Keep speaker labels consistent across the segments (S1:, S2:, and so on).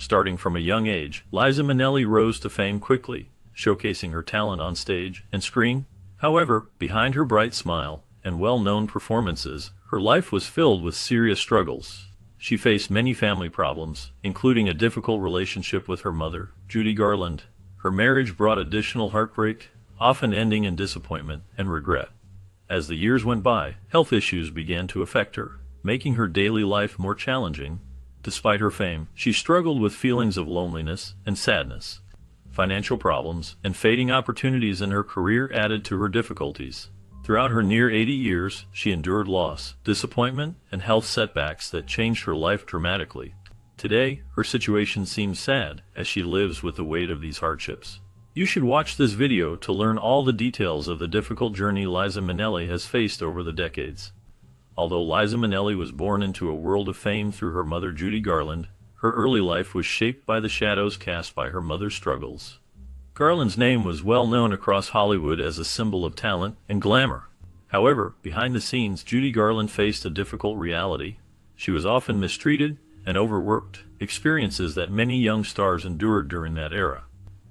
S1: Starting from a young age, Liza Minnelli rose to fame quickly, showcasing her talent on stage and screen. However, behind her bright smile and well-known performances, her life was filled with serious struggles. She faced many family problems, including a difficult relationship with her mother, Judy Garland. Her marriage brought additional heartbreak, often ending in disappointment and regret. As the years went by, health issues began to affect her, making her daily life more challenging. Despite her fame, she struggled with feelings of loneliness and sadness. Financial problems and fading opportunities in her career added to her difficulties. Throughout her near 80 years, she endured loss, disappointment, and health setbacks that changed her life dramatically. Today, her situation seems sad as she lives with the weight of these hardships. You should watch this video to learn all the details of the difficult journey Liza Minnelli has faced over the decades. Although Liza Minnelli was born into a world of fame through her mother Judy Garland, her early life was shaped by the shadows cast by her mother's struggles. Garland's name was well known across Hollywood as a symbol of talent and glamour. However, behind the scenes, Judy Garland faced a difficult reality. She was often mistreated and overworked, experiences that many young stars endured during that era.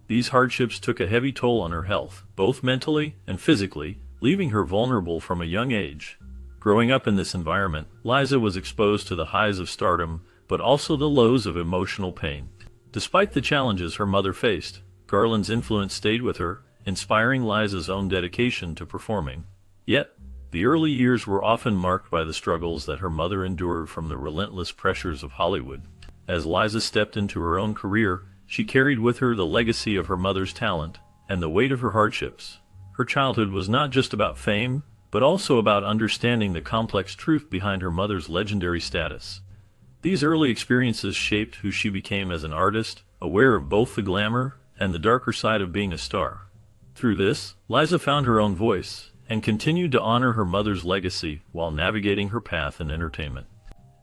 S1: These hardships took a heavy toll on her health, both mentally and physically, leaving her vulnerable from a young age. Growing up in this environment, Liza was exposed to the highs of stardom, but also the lows of emotional pain. Despite the challenges her mother faced, Garland's influence stayed with her, inspiring Liza's own dedication to performing. Yet, the early years were often marked by the struggles that her mother endured from the relentless pressures of Hollywood. As Liza stepped into her own career, she carried with her the legacy of her mother's talent and the weight of her hardships. Her childhood was not just about fame, but also about understanding the complex truth behind her mother's legendary status. These early experiences shaped who she became as an artist, aware of both the glamour and the darker side of being a star. Through this, Liza found her own voice and continued to honor her mother's legacy while navigating her path in entertainment.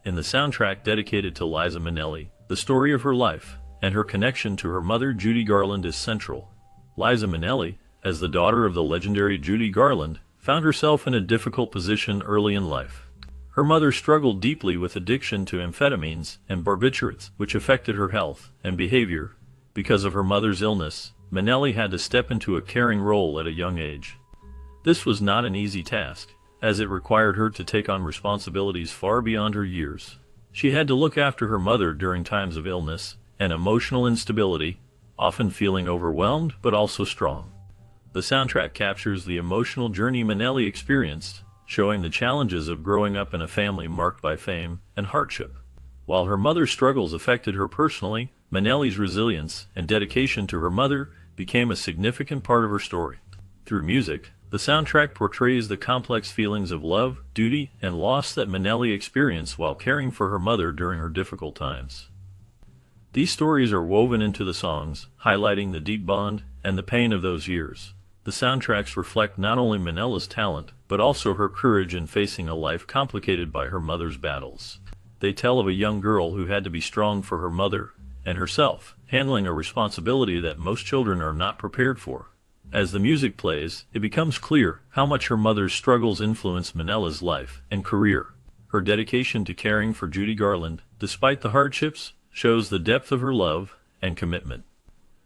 S1: In the soundtrack dedicated to Liza Minnelli, the story of her life and her connection to her mother Judy Garland is central. Liza Minnelli, as the daughter of the legendary Judy Garland, found herself in a difficult position early in life. Her mother struggled deeply with addiction to amphetamines and barbiturates, which affected her health and behavior. Because of her mother's illness, Minnelli had to step into a caring role at a young age. This was not an easy task, as it required her to take on responsibilities far beyond her years. She had to look after her mother during times of illness and emotional instability, often feeling overwhelmed but also strong. The soundtrack captures the emotional journey Minnelli experienced, showing the challenges of growing up in a family marked by fame and hardship. While her mother's struggles affected her personally, Minnelli's resilience and dedication to her mother became a significant part of her story. Through music, the soundtrack portrays the complex feelings of love, duty, and loss that Minnelli experienced while caring for her mother during her difficult times. These stories are woven into the songs, highlighting the deep bond and the pain of those years. The soundtracks reflect not only Minnelli's talent, but also her courage in facing a life complicated by her mother's battles. They tell of a young girl who had to be strong for her mother and herself, handling a responsibility that most children are not prepared for. As the music plays, it becomes clear how much her mother's struggles influenced Minnelli's life and career. Her dedication to caring for Judy Garland, despite the hardships, shows the depth of her love and commitment.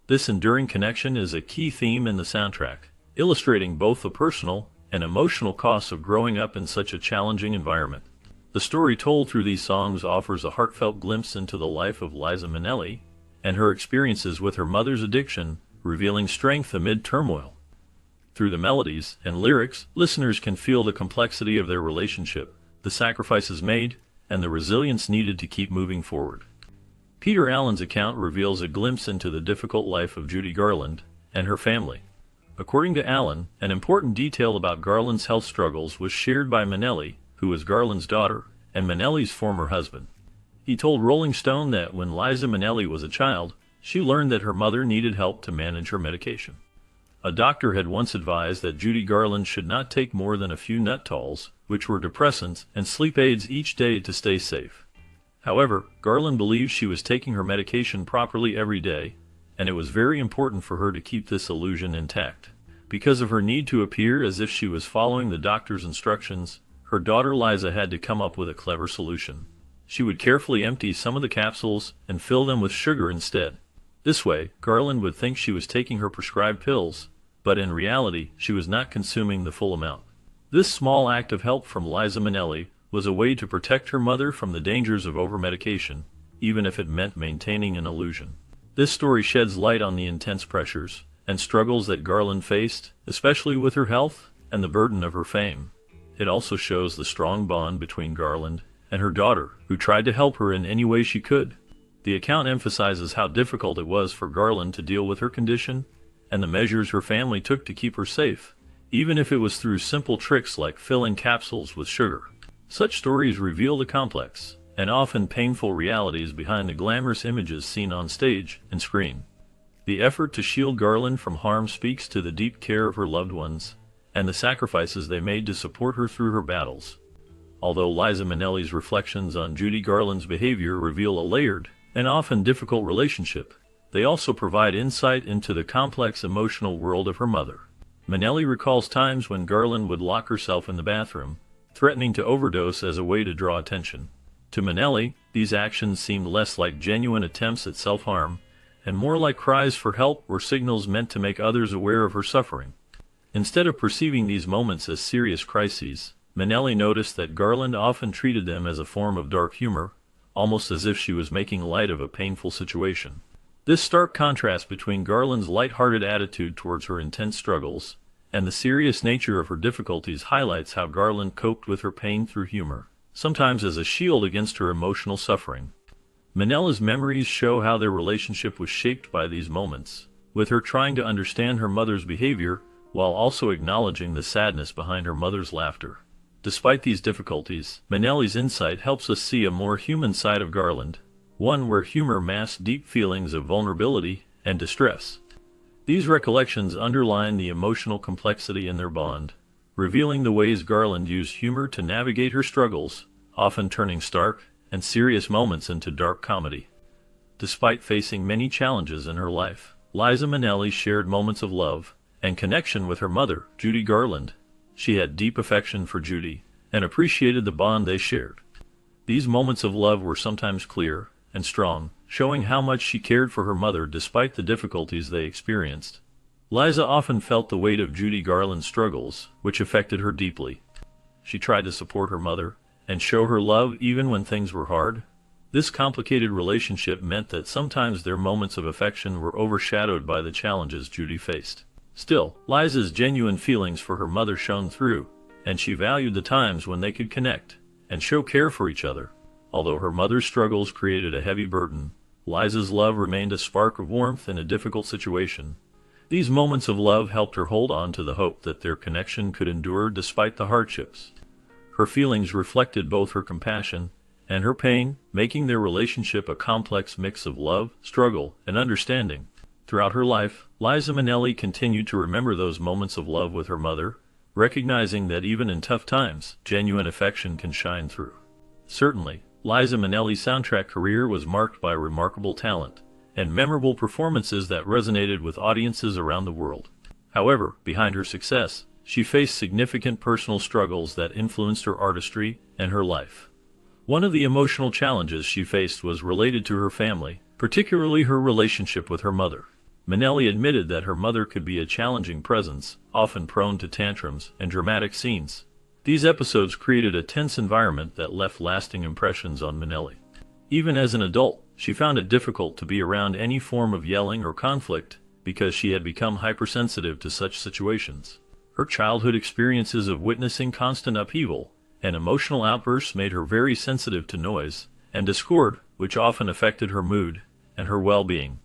S1: This enduring connection is a key theme in the soundtrack, illustrating both the personal and emotional costs of growing up in such a challenging environment. The story told through these songs offers a heartfelt glimpse into the life of Liza Minnelli and her experiences with her mother's addiction, revealing strength amid turmoil. Through the melodies and lyrics, listeners can feel the complexity of their relationship, the sacrifices made, and the resilience needed to keep moving forward. Peter Allen's account reveals a glimpse into the difficult life of Judy Garland and her family. According to Allen, an important detail about Garland's health struggles was shared by Minnelli, who was Garland's daughter and Minnelli's former husband. He told Rolling Stone that when Liza Minnelli was a child, she learned that her mother needed help to manage her medication. A doctor had once advised that Judy Garland should not take more than a few Nuttalls, which were depressants and sleep aids, each day to stay safe. However, Garland believed she was taking her medication properly every day, and it was very important for her to keep this illusion intact. Because of her need to appear as if she was following the doctor's instructions, her daughter Liza had to come up with a clever solution. She would carefully empty some of the capsules and fill them with sugar instead. This way, Garland would think she was taking her prescribed pills, but in reality, she was not consuming the full amount. This small act of help from Liza Minnelli was a way to protect her mother from the dangers of overmedication, even if it meant maintaining an illusion. This story sheds light on the intense pressures and struggles that Garland faced, especially with her health and the burden of her fame. It also shows the strong bond between Garland and her daughter, who tried to help her in any way she could. The account emphasizes how difficult it was for Garland to deal with her condition and the measures her family took to keep her safe, even if it was through simple tricks like filling capsules with sugar. Such stories reveal the complex and often painful realities behind the glamorous images seen on stage and screen. The effort to shield Garland from harm speaks to the deep care of her loved ones and the sacrifices they made to support her through her battles. Although Liza Minnelli's reflections on Judy Garland's behavior reveal a layered and often difficult relationship, they also provide insight into the complex emotional world of her mother. Minnelli recalls times when Garland would lock herself in the bathroom, threatening to overdose as a way to draw attention. To Minnelli, these actions seemed less like genuine attempts at self-harm and more like cries for help or signals meant to make others aware of her suffering. Instead of perceiving these moments as serious crises, Minnelli noticed that Garland often treated them as a form of dark humor, almost as if she was making light of a painful situation. This stark contrast between Garland's light-hearted attitude towards her intense struggles and the serious nature of her difficulties highlights how Garland coped with her pain through humor, sometimes as a shield against her emotional suffering. Minnelli's memories show how their relationship was shaped by these moments, with her trying to understand her mother's behavior while also acknowledging the sadness behind her mother's laughter. Despite these difficulties, Minnelli's insight helps us see a more human side of Garland, one where humor masks deep feelings of vulnerability and distress. These recollections underline the emotional complexity in their bond, revealing the ways Garland used humor to navigate her struggles, often turning stark and serious moments into dark comedy. Despite facing many challenges in her life, Liza Minnelli shared moments of love and connection with her mother, Judy Garland. She had deep affection for Judy and appreciated the bond they shared. These moments of love were sometimes clear and strong, showing how much she cared for her mother despite the difficulties they experienced. Liza often felt the weight of Judy Garland's struggles, which affected her deeply. She tried to support her mother and show her love even when things were hard. This complicated relationship meant that sometimes their moments of affection were overshadowed by the challenges Judy faced. Still, Liza's genuine feelings for her mother shone through, and she valued the times when they could connect and show care for each other. Although her mother's struggles created a heavy burden, Liza's love remained a spark of warmth in a difficult situation. These moments of love helped her hold on to the hope that their connection could endure despite the hardships. Her feelings reflected both her compassion and her pain, making their relationship a complex mix of love, struggle, and understanding. Throughout her life, Liza Minnelli continued to remember those moments of love with her mother, recognizing that even in tough times, genuine affection can shine through. Certainly, Liza Minnelli's soundtrack career was marked by remarkable talent and memorable performances that resonated with audiences around the world. However, behind her success, she faced significant personal struggles that influenced her artistry and her life. One of the emotional challenges she faced was related to her family, particularly her relationship with her mother. Minnelli admitted that her mother could be a challenging presence, often prone to tantrums and dramatic scenes. These episodes created a tense environment that left lasting impressions on Minnelli. Even as an adult, she found it difficult to be around any form of yelling or conflict because she had become hypersensitive to such situations. Her childhood experiences of witnessing constant upheaval and emotional outbursts made her very sensitive to noise and discord, which often affected her mood and her well-being.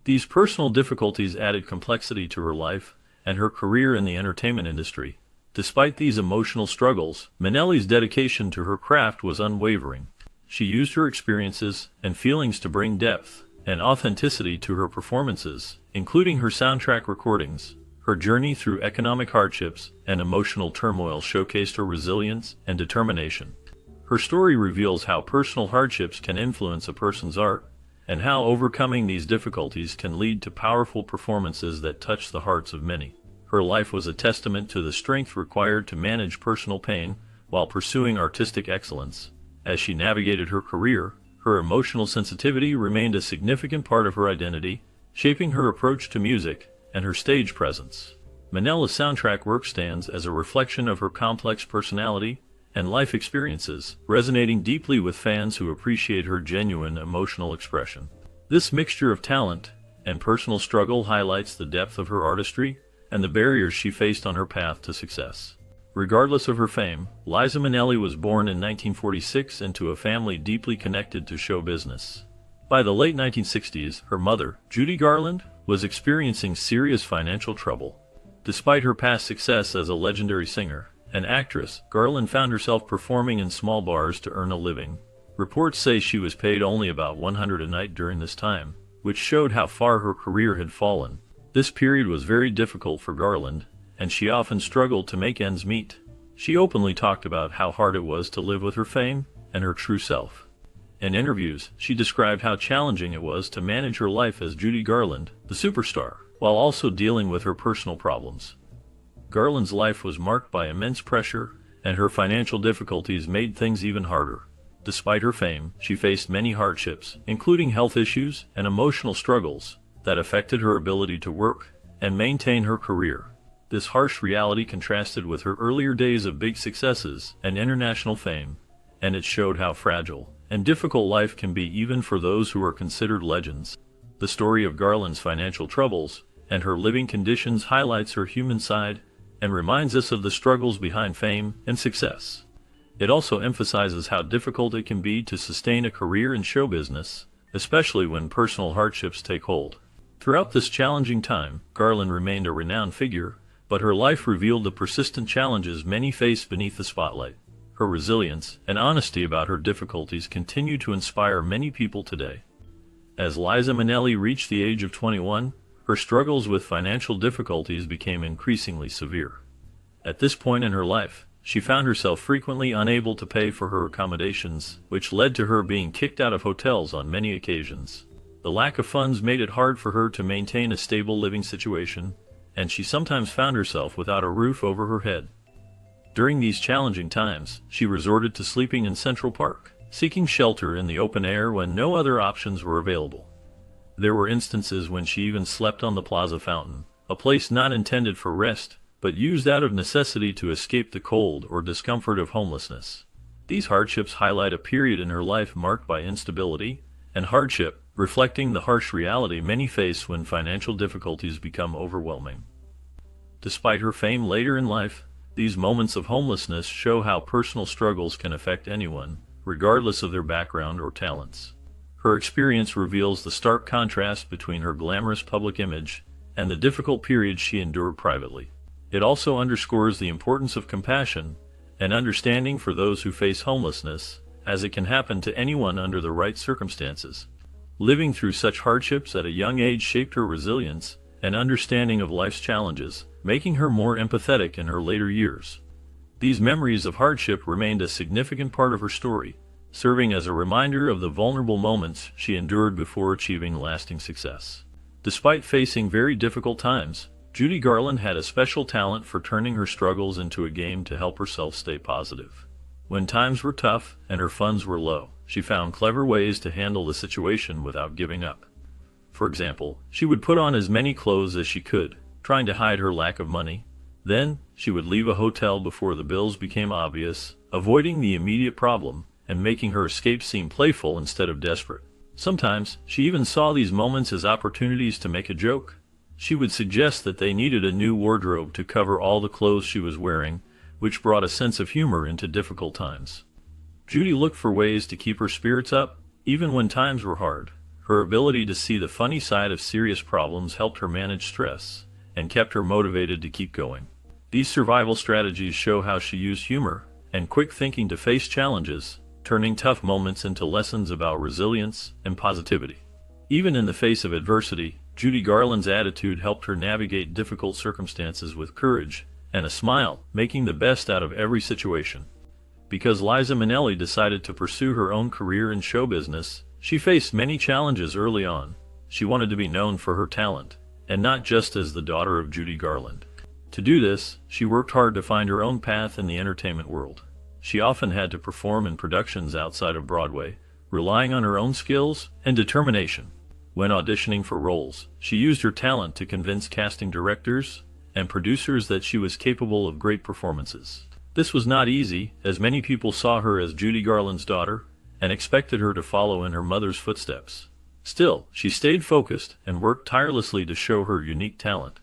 S1: These personal difficulties added complexity to her life and her career in the entertainment industry. Despite these emotional struggles, Minnelli's dedication to her craft was unwavering. She used her experiences and feelings to bring depth and authenticity to her performances, including her soundtrack recordings. Her journey through economic hardships and emotional turmoil showcased her resilience and determination. Her story reveals how personal hardships can influence a person's art, and how overcoming these difficulties can lead to powerful performances that touch the hearts of many. Her life was a testament to the strength required to manage personal pain while pursuing artistic excellence, As she navigated her career, her emotional sensitivity remained a significant part of her identity, shaping her approach to music and her stage presence. Minnelli's soundtrack work stands as a reflection of her complex personality and life experiences, resonating deeply with fans who appreciate her genuine emotional expression. This mixture of talent and personal struggle highlights the depth of her artistry and the barriers she faced on her path to success. Regardless of her fame, Liza Minnelli was born in 1946 into a family deeply connected to show business. By the late 1960s, her mother, Judy Garland, was experiencing serious financial trouble. Despite her past success as a legendary singer and actress, Garland found herself performing in small bars to earn a living. Reports say she was paid only about $100 a night during this time, which showed how far her career had fallen. This period was very difficult for Garland, and she often struggled to make ends meet. She openly talked about how hard it was to live with her fame and her true self. In interviews, she described how challenging it was to manage her life as Judy Garland, the superstar, while also dealing with her personal problems. Garland's life was marked by immense pressure, and her financial difficulties made things even harder. Despite her fame, she faced many hardships, including health issues and emotional struggles that affected her ability to work and maintain her career. This harsh reality contrasted with her earlier days of big successes and international fame, and it showed how fragile and difficult life can be even for those who are considered legends. The story of Garland's financial troubles and her living conditions highlights her human side and reminds us of the struggles behind fame and success. It also emphasizes how difficult it can be to sustain a career in show business, especially when personal hardships take hold. Throughout this challenging time, Garland remained a renowned figure, but her life revealed the persistent challenges many face beneath the spotlight. Her resilience and honesty about her difficulties continue to inspire many people today. As Liza Minnelli reached the age of 21, her struggles with financial difficulties became increasingly severe. At this point in her life, she found herself frequently unable to pay for her accommodations, which led to her being kicked out of hotels on many occasions. The lack of funds made it hard for her to maintain a stable living situation, and she sometimes found herself without a roof over her head. During these challenging times, she resorted to sleeping in Central Park, seeking shelter in the open air when no other options were available. There were instances when she even slept on the Plaza Fountain, a place not intended for rest, but used out of necessity to escape the cold or discomfort of homelessness. These hardships highlight a period in her life marked by instability and hardship, reflecting the harsh reality many face when financial difficulties become overwhelming. Despite her fame later in life, these moments of homelessness show how personal struggles can affect anyone, regardless of their background or talents. Her experience reveals the stark contrast between her glamorous public image and the difficult period she endured privately. It also underscores the importance of compassion and understanding for those who face homelessness, as it can happen to anyone under the right circumstances. Living through such hardships at a young age shaped her resilience and understanding of life's challenges, making her more empathetic in her later years. These memories of hardship remained a significant part of her story, serving as a reminder of the vulnerable moments she endured before achieving lasting success. Despite facing very difficult times, Judy Garland had a special talent for turning her struggles into a game to help herself stay positive. When times were tough and her funds were low, she found clever ways to handle the situation without giving up. For example, she would put on as many clothes as she could, trying to hide her lack of money. Then, she would leave a hotel before the bills became obvious, avoiding the immediate problem and making her escape seem playful instead of desperate. Sometimes, she even saw these moments as opportunities to make a joke. She would suggest that they needed a new wardrobe to cover all the clothes she was wearing, which brought a sense of humor into difficult times. Judy looked for ways to keep her spirits up, even when times were hard. Her ability to see the funny side of serious problems helped her manage stress and kept her motivated to keep going. These survival strategies show how she used humor and quick thinking to face challenges, turning tough moments into lessons about resilience and positivity. Even in the face of adversity, Judy Garland's attitude helped her navigate difficult circumstances with courage and a smile, making the best out of every situation. Because Liza Minnelli decided to pursue her own career in show business, she faced many challenges early on. She wanted to be known for her talent, and not just as the daughter of Judy Garland. To do this, she worked hard to find her own path in the entertainment world. She often had to perform in productions outside of Broadway, relying on her own skills and determination. When auditioning for roles, she used her talent to convince casting directors and producers that she was capable of great performances. This was not easy, as many people saw her as Judy Garland's daughter and expected her to follow in her mother's footsteps. Still, she stayed focused and worked tirelessly to show her unique talent.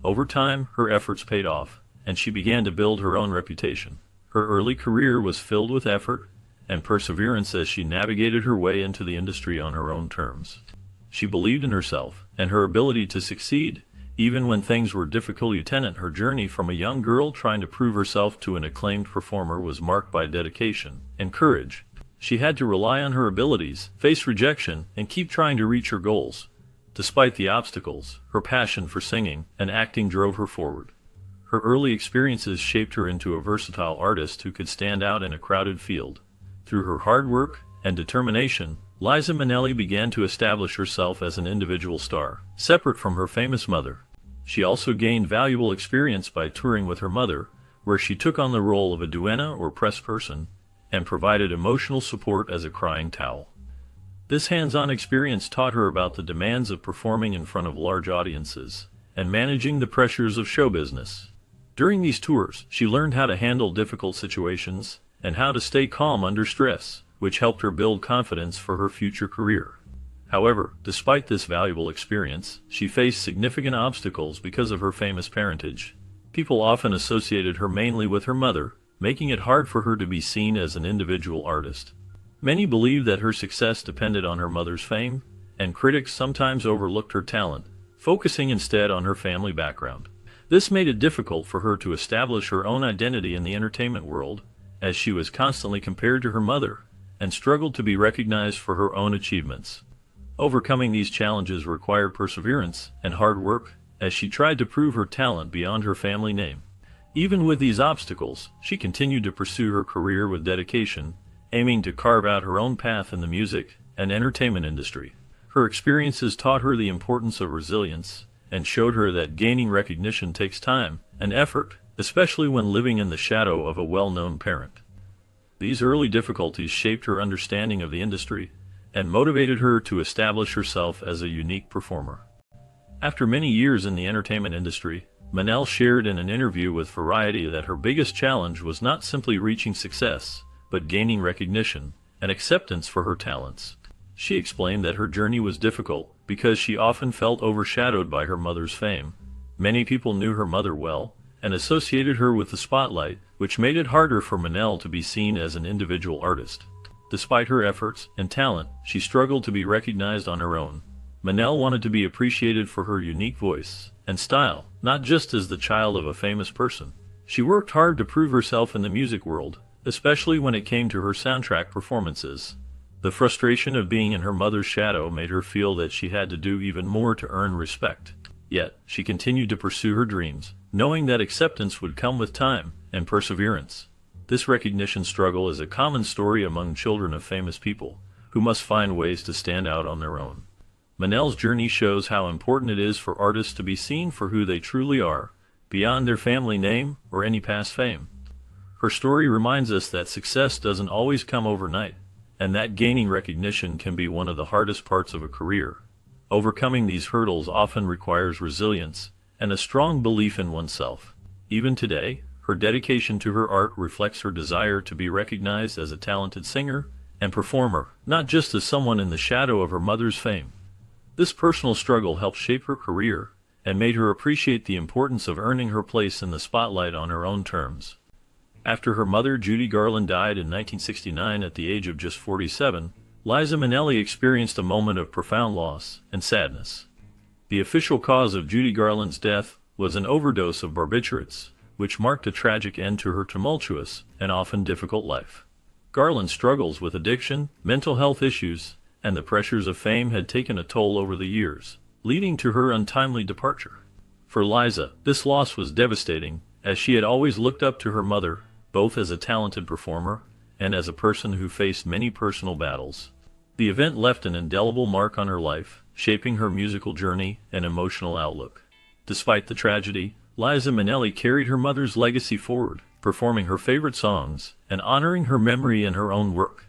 S1: Over time, her efforts paid off, and she began to build her own reputation. Her early career was filled with effort and perseverance as she navigated her way into the industry on her own terms. She believed in herself and her ability to succeed, even when things were difficult. Her journey from a young girl trying to prove herself to an acclaimed performer was marked by dedication and courage. She had to rely on her abilities, face rejection, and keep trying to reach her goals. Despite the obstacles, her passion for singing and acting drove her forward. Her early experiences shaped her into a versatile artist who could stand out in a crowded field. Through her hard work and determination, Liza Minnelli began to establish herself as an individual star, separate from her famous mother. She also gained valuable experience by touring with her mother, where she took on the role of a duenna or press person, and provided emotional support as a crying towel. This hands-on experience taught her about the demands of performing in front of large audiences and managing the pressures of show business. During these tours, she learned how to handle difficult situations and how to stay calm under stress, which helped her build confidence for her future career. However, despite this valuable experience, she faced significant obstacles because of her famous parentage. People often associated her mainly with her mother, making it hard for her to be seen as an individual artist. Many believed that her success depended on her mother's fame, and critics sometimes overlooked her talent, focusing instead on her family background. This made it difficult for her to establish her own identity in the entertainment world, as she was constantly compared to her mother, and struggled to be recognized for her own achievements. Overcoming these challenges required perseverance and hard work, as she tried to prove her talent beyond her family name. Even with these obstacles, she continued to pursue her career with dedication, aiming to carve out her own path in the music and entertainment industry. Her experiences taught her the importance of resilience and showed her that gaining recognition takes time and effort, especially when living in the shadow of a well-known parent. These early difficulties shaped her understanding of the industry and motivated her to establish herself as a unique performer. After many years in the entertainment industry, Minnelli shared in an interview with Variety that her biggest challenge was not simply reaching success, but gaining recognition and acceptance for her talents. She explained that her journey was difficult because she often felt overshadowed by her mother's fame. Many people knew her mother well and associated her with the spotlight, which made it harder for Minnelli to be seen as an individual artist. Despite her efforts and talent, she struggled to be recognized on her own. Minnelli wanted to be appreciated for her unique voice and style, not just as the child of a famous person. She worked hard to prove herself in the music world, especially when it came to her soundtrack performances. The frustration of being in her mother's shadow made her feel that she had to do even more to earn respect. Yet, she continued to pursue her dreams, knowing that acceptance would come with time and perseverance. This recognition struggle is a common story among children of famous people, who must find ways to stand out on their own. Minnelli's journey shows how important it is for artists to be seen for who they truly are, beyond their family name or any past fame. Her story reminds us that success doesn't always come overnight, and that gaining recognition can be one of the hardest parts of a career. Overcoming these hurdles often requires resilience and a strong belief in oneself. Even today, her dedication to her art reflects her desire to be recognized as a talented singer and performer, not just as someone in the shadow of her mother's fame. This personal struggle helped shape her career and made her appreciate the importance of earning her place in the spotlight on her own terms. After her mother, Judy Garland, died in 1969 at the age of just 47, Liza Minnelli experienced a moment of profound loss and sadness. The official cause of Judy Garland's death was an overdose of barbiturates, which marked a tragic end to her tumultuous and often difficult life. Garland's struggles with addiction, mental health issues, and the pressures of fame had taken a toll over the years, leading to her untimely departure. For Liza, this loss was devastating, as she had always looked up to her mother, both as a talented performer and as a person who faced many personal battles. The event left an indelible mark on her life, shaping her musical journey and emotional outlook. Despite the tragedy, Liza Minnelli carried her mother's legacy forward, performing her favorite songs, and honoring her memory in her own work.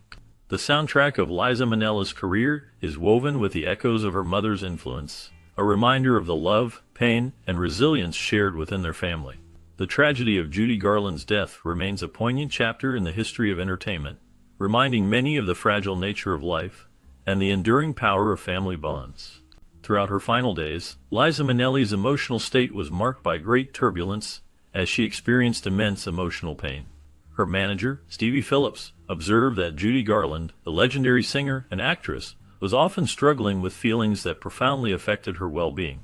S1: The soundtrack of Liza Minnelli's career is woven with the echoes of her mother's influence, a reminder of the love, pain, and resilience shared within their family. The tragedy of Judy Garland's death remains a poignant chapter in the history of entertainment, reminding many of the fragile nature of life and the enduring power of family bonds. Throughout her final days, Liza Minnelli's emotional state was marked by great turbulence as she experienced immense emotional pain. Her manager, Stevie Phillips, observed that Judy Garland, the legendary singer and actress, was often struggling with feelings that profoundly affected her well-being.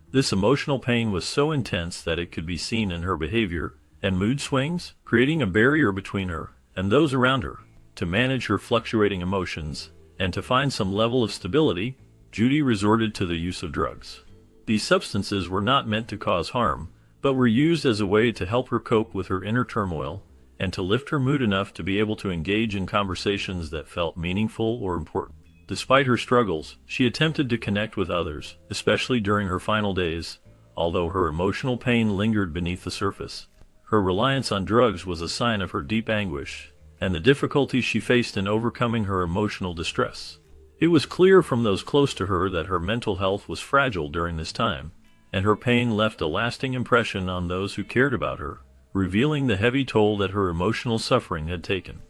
S1: This emotional pain was so intense that it could be seen in her behavior and mood swings, creating a barrier between her and those around her. To manage her fluctuating emotions and to find some level of stability, Judy resorted to the use of drugs. These substances were not meant to cause harm, but were used as a way to help her cope with her inner turmoil and to lift her mood enough to be able to engage in conversations that felt meaningful or important. Despite her struggles, she attempted to connect with others, especially during her final days, although her emotional pain lingered beneath the surface. Her reliance on drugs was a sign of her deep anguish and the difficulties she faced in overcoming her emotional distress. It was clear from those close to her that her mental health was fragile during this time, and her pain left a lasting impression on those who cared about her, revealing the heavy toll that her emotional suffering had taken.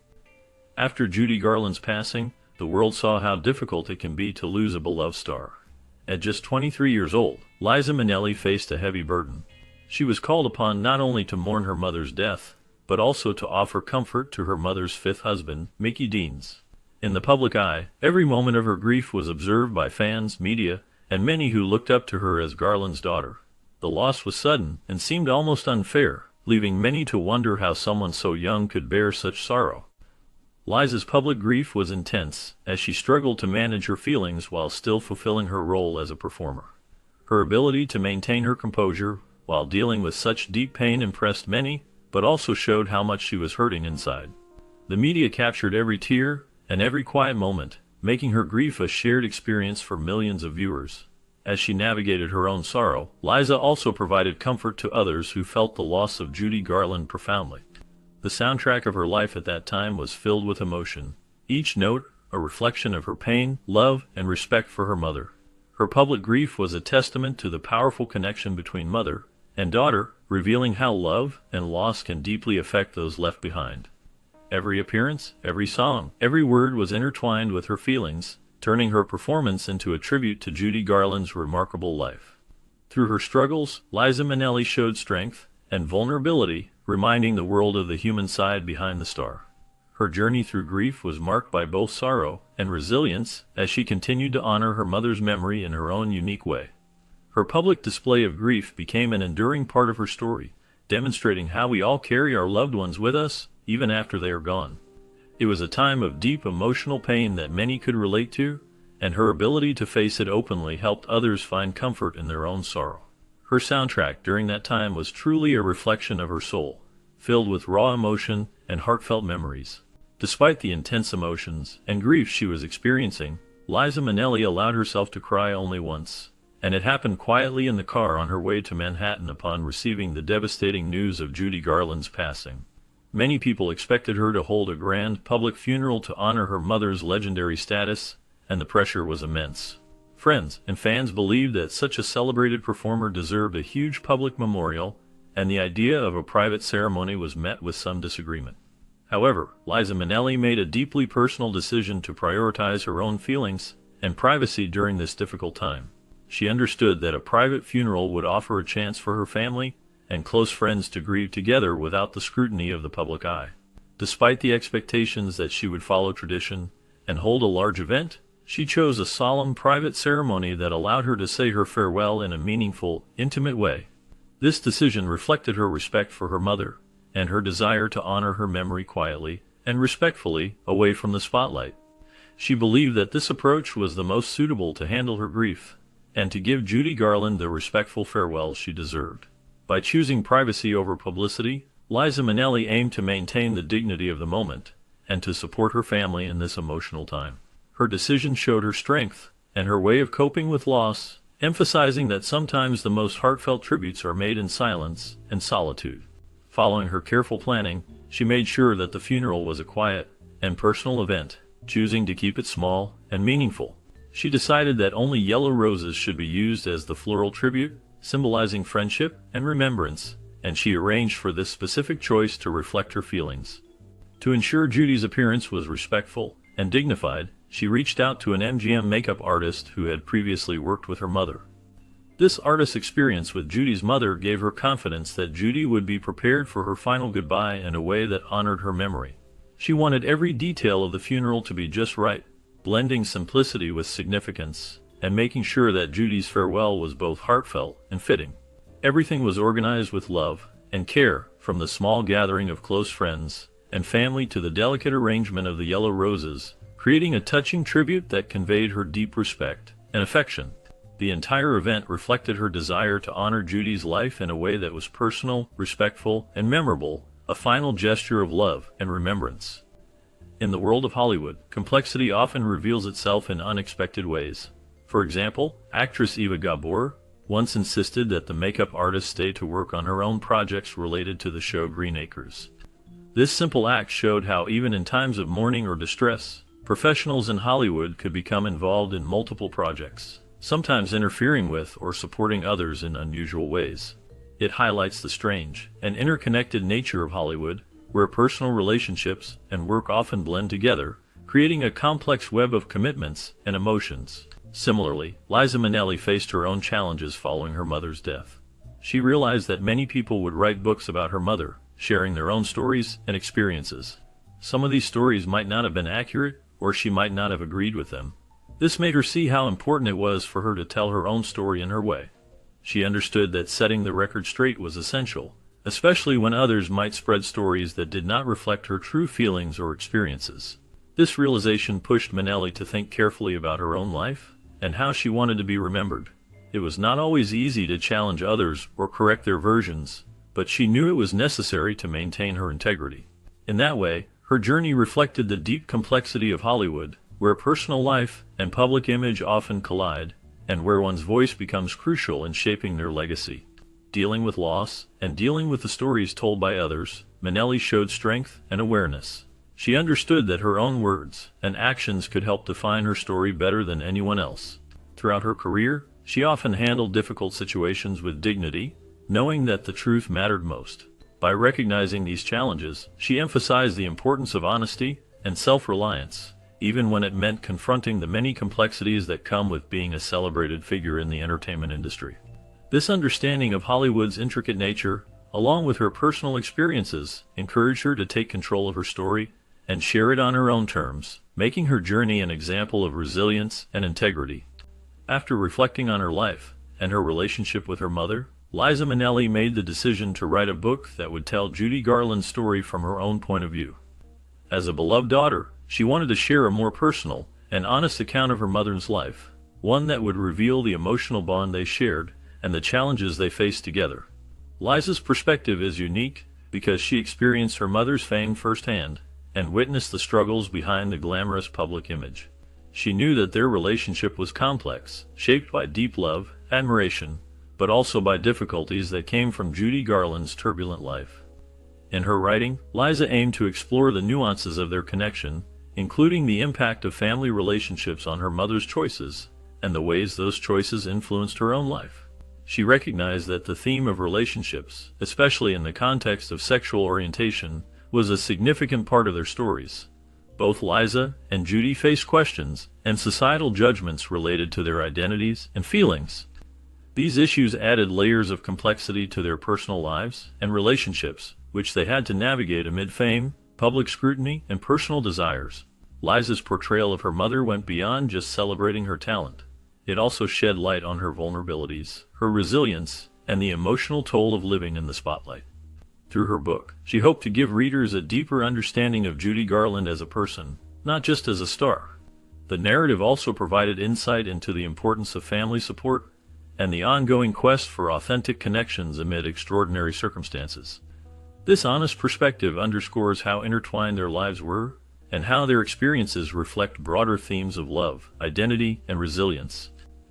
S1: After Judy Garland's passing, the world saw how difficult it can be to lose a beloved star. At just 23 years old, Liza Minnelli faced a heavy burden. She was called upon not only to mourn her mother's death, but also to offer comfort to her mother's fifth husband, Mickey Deans. In the public eye, every moment of her grief was observed by fans, media, and many who looked up to her as Garland's daughter. The loss was sudden and seemed almost unfair, leaving many to wonder how someone so young could bear such sorrow. Liza's public grief was intense, as she struggled to manage her feelings while still fulfilling her role as a performer. Her ability to maintain her composure while dealing with such deep pain impressed many, but also showed how much she was hurting inside. The media captured every tear and every quiet moment, making her grief a shared experience for millions of viewers. As she navigated her own sorrow, Liza also provided comfort to others who felt the loss of Judy Garland profoundly. The soundtrack of her life at that time was filled with emotion, each note a reflection of her pain, love, and respect for her mother. Her public grief was a testament to the powerful connection between mother and daughter, revealing how love and loss can deeply affect those left behind. Every appearance, every song, every word was intertwined with her feelings, turning her performance into a tribute to Judy Garland's remarkable life. Through her struggles, Liza Minnelli showed strength and vulnerability, reminding the world of the human side behind the star. Her journey through grief was marked by both sorrow and resilience as she continued to honor her mother's memory in her own unique way. Her public display of grief became an enduring part of her story, demonstrating how we all carry our loved ones with us, even after they are gone. It was a time of deep emotional pain that many could relate to, and her ability to face it openly helped others find comfort in their own sorrow. Her soundtrack during that time was truly a reflection of her soul, filled with raw emotion and heartfelt memories. Despite the intense emotions and grief she was experiencing, Liza Minnelli allowed herself to cry only once, and it happened quietly in the car on her way to Manhattan upon receiving the devastating news of Judy Garland's passing. Many people expected her to hold a grand public funeral to honor her mother's legendary status, and the pressure was immense. Friends and fans believed that such a celebrated performer deserved a huge public memorial, and the idea of a private ceremony was met with some disagreement. However, Liza Minnelli made a deeply personal decision to prioritize her own feelings and privacy during this difficult time. She understood that a private funeral would offer a chance for her family and close friends to grieve together without the scrutiny of the public eye. Despite the expectations that she would follow tradition and hold a large event, she chose a solemn private ceremony that allowed her to say her farewell in a meaningful, intimate way. This decision reflected her respect for her mother and her desire to honor her memory quietly and respectfully away from the spotlight. She believed that this approach was the most suitable to handle her grief and to give Judy Garland the respectful farewell she deserved. By choosing privacy over publicity, Liza Minnelli aimed to maintain the dignity of the moment and to support her family in this emotional time. Her decision showed her strength and her way of coping with loss, emphasizing that sometimes the most heartfelt tributes are made in silence and solitude. Following her careful planning, she made sure that the funeral was a quiet and personal event, choosing to keep it small and meaningful. She decided that only yellow roses should be used as the floral tribute, symbolizing friendship and remembrance, and she arranged for this specific choice to reflect her feelings. To ensure Judy's appearance was respectful and dignified, she reached out to an MGM makeup artist who had previously worked with her mother. This artist's experience with Judy's mother gave her confidence that Judy would be prepared for her final goodbye in a way that honored her memory. She wanted every detail of the funeral to be just right, blending simplicity with significance, and making sure that Judy's farewell was both heartfelt and fitting. Everything was organized with love and care, from the small gathering of close friends and family to the delicate arrangement of the yellow roses, creating a touching tribute that conveyed her deep respect and affection. The entire event reflected her desire to honor Judy's life in a way that was personal, respectful, and memorable, a final gesture of love and remembrance. In the world of Hollywood, complexity often reveals itself in unexpected ways. For example, actress Eva Gabor once insisted that the makeup artist stay to work on her own projects related to the show Green Acres. This simple act showed how even in times of mourning or distress, professionals in Hollywood could become involved in multiple projects, sometimes interfering with or supporting others in unusual ways. It highlights the strange and interconnected nature of Hollywood, where personal relationships and work often blend together, creating a complex web of commitments and emotions. Similarly, Liza Minnelli faced her own challenges following her mother's death. She realized that many people would write books about her mother, sharing their own stories and experiences. Some of these stories might not have been accurate, or she might not have agreed with them. This made her see how important it was for her to tell her own story in her way. She understood that setting the record straight was essential, especially when others might spread stories that did not reflect her true feelings or experiences. This realization pushed Minnelli to think carefully about her own life and how she wanted to be remembered. It was not always easy to challenge others or correct their versions, but she knew it was necessary to maintain her integrity. In that way, her journey reflected the deep complexity of Hollywood, where personal life and public image often collide, and where one's voice becomes crucial in shaping their legacy. Dealing with loss and dealing with the stories told by others, Minnelli showed strength and awareness. She understood that her own words and actions could help define her story better than anyone else. Throughout her career, she often handled difficult situations with dignity, knowing that the truth mattered most. By recognizing these challenges, she emphasized the importance of honesty and self-reliance, even when it meant confronting the many complexities that come with being a celebrated figure in the entertainment industry. This understanding of Hollywood's intricate nature, along with her personal experiences, encouraged her to take control of her story and share it on her own terms, making her journey an example of resilience and integrity. After reflecting on her life and her relationship with her mother, Liza Minnelli made the decision to write a book that would tell Judy Garland's story from her own point of view. As a beloved daughter, she wanted to share a more personal and honest account of her mother's life, one that would reveal the emotional bond they shared and the challenges they faced together. Liza's perspective is unique because she experienced her mother's fame firsthand and witnessed the struggles behind the glamorous public image. She knew that their relationship was complex, shaped by deep love, admiration, but also by difficulties that came from Judy Garland's turbulent life. In her writing, Liza aimed to explore the nuances of their connection, including the impact of family relationships on her mother's choices, and the ways those choices influenced her own life. She recognized that the theme of relationships, especially in the context of sexual orientation, was a significant part of their stories. Both Liza and Judy faced questions and societal judgments related to their identities and feelings. These issues added layers of complexity to their personal lives and relationships, which they had to navigate amid fame, public scrutiny, and personal desires. Liza's portrayal of her mother went beyond just celebrating her talent. It also shed light on her vulnerabilities, her resilience, and the emotional toll of living in the spotlight. Through her book, she hoped to give readers a deeper understanding of Judy Garland as a person, not just as a star. The narrative also provided insight into the importance of family support and the ongoing quest for authentic connections amid extraordinary circumstances. This honest perspective underscores how intertwined their lives were and how their experiences reflect broader themes of love, identity, and resilience.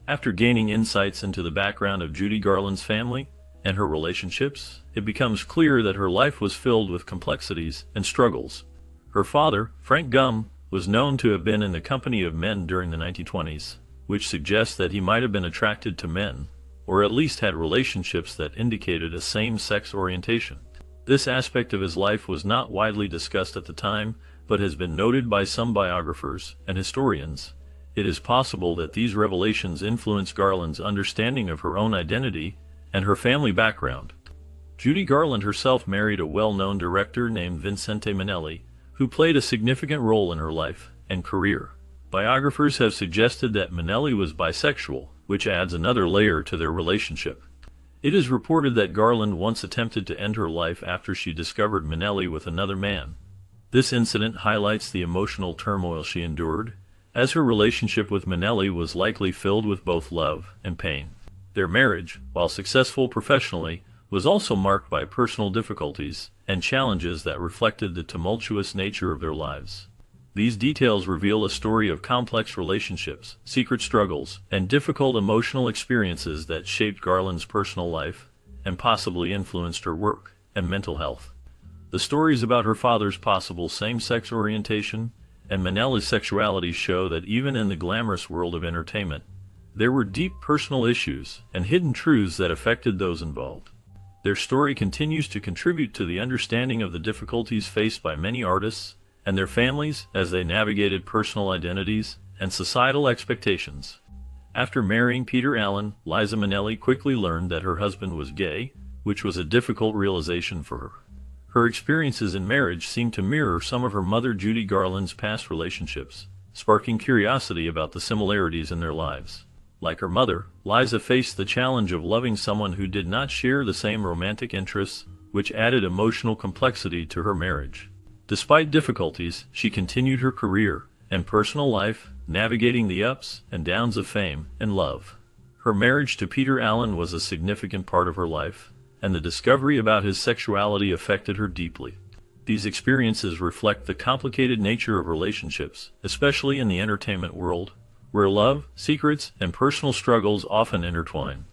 S1: After gaining insights into the background of Judy Garland's family and her relationships, it becomes clear that her life was filled with complexities and struggles. Her father, Frank Gum, was known to have been in the company of men during the 1920s, which suggests that he might have been attracted to men, or at least had relationships that indicated a same-sex orientation. This aspect of his life was not widely discussed at the time, but has been noted by some biographers and historians. It is possible that these revelations influenced Garland's understanding of her own identity and her family background. Judy Garland herself married a well-known director named Vincente Minnelli, who played a significant role in her life and career. Biographers have suggested that Minnelli was bisexual, which adds another layer to their relationship. It is reported that Garland once attempted to end her life after she discovered Minnelli with another man. This incident highlights the emotional turmoil she endured, as her relationship with Minnelli was likely filled with both love and pain. Their marriage, while successful professionally, was also marked by personal difficulties and challenges that reflected the tumultuous nature of their lives. These details reveal a story of complex relationships, secret struggles, and difficult emotional experiences that shaped Garland's personal life and possibly influenced her work and mental health. The stories about her father's possible same-sex orientation and Minnelli's sexuality show that even in the glamorous world of entertainment, there were deep personal issues and hidden truths that affected those involved. Their story continues to contribute to the understanding of the difficulties faced by many artists and their families as they navigated personal identities and societal expectations. After marrying Peter Allen, Liza Minnelli quickly learned that her husband was gay, which was a difficult realization for her. Her experiences in marriage seemed to mirror some of her mother Judy Garland's past relationships, sparking curiosity about the similarities in their lives. Like her mother, Liza faced the challenge of loving someone who did not share the same romantic interests, which added emotional complexity to her marriage. Despite difficulties, she continued her career and personal life, navigating the ups and downs of fame and love. Her marriage to Peter Allen was a significant part of her life, and the discovery about his sexuality affected her deeply. These experiences reflect the complicated nature of relationships, especially in the entertainment world, where love, secrets, and personal struggles often intertwine.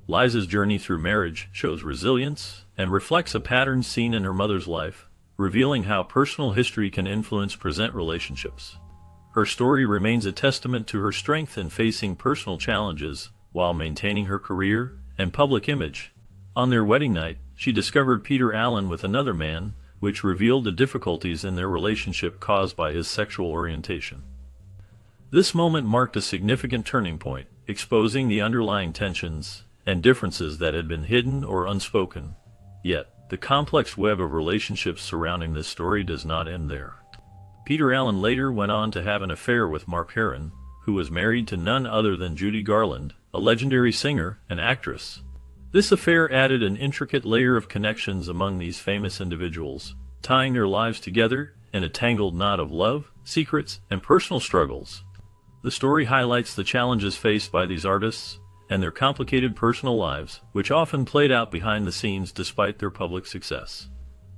S1: Liza's journey through marriage shows resilience and reflects a pattern seen in her mother's life, revealing how personal history can influence present relationships. Her story remains a testament to her strength in facing personal challenges while maintaining her career and public image. On their wedding night, she discovered Peter Allen with another man, which revealed the difficulties in their relationship caused by his sexual orientation. This moment marked a significant turning point, exposing the underlying tensions and differences that had been hidden or unspoken. Yet, the complex web of relationships surrounding this story does not end there. Peter Allen later went on to have an affair with Mark Herron, who was married to none other than Judy Garland, a legendary singer and actress. This affair added an intricate layer of connections among these famous individuals, tying their lives together in a tangled knot of love, secrets, and personal struggles. The story highlights the challenges faced by these artists and their complicated personal lives, which often played out behind the scenes despite their public success.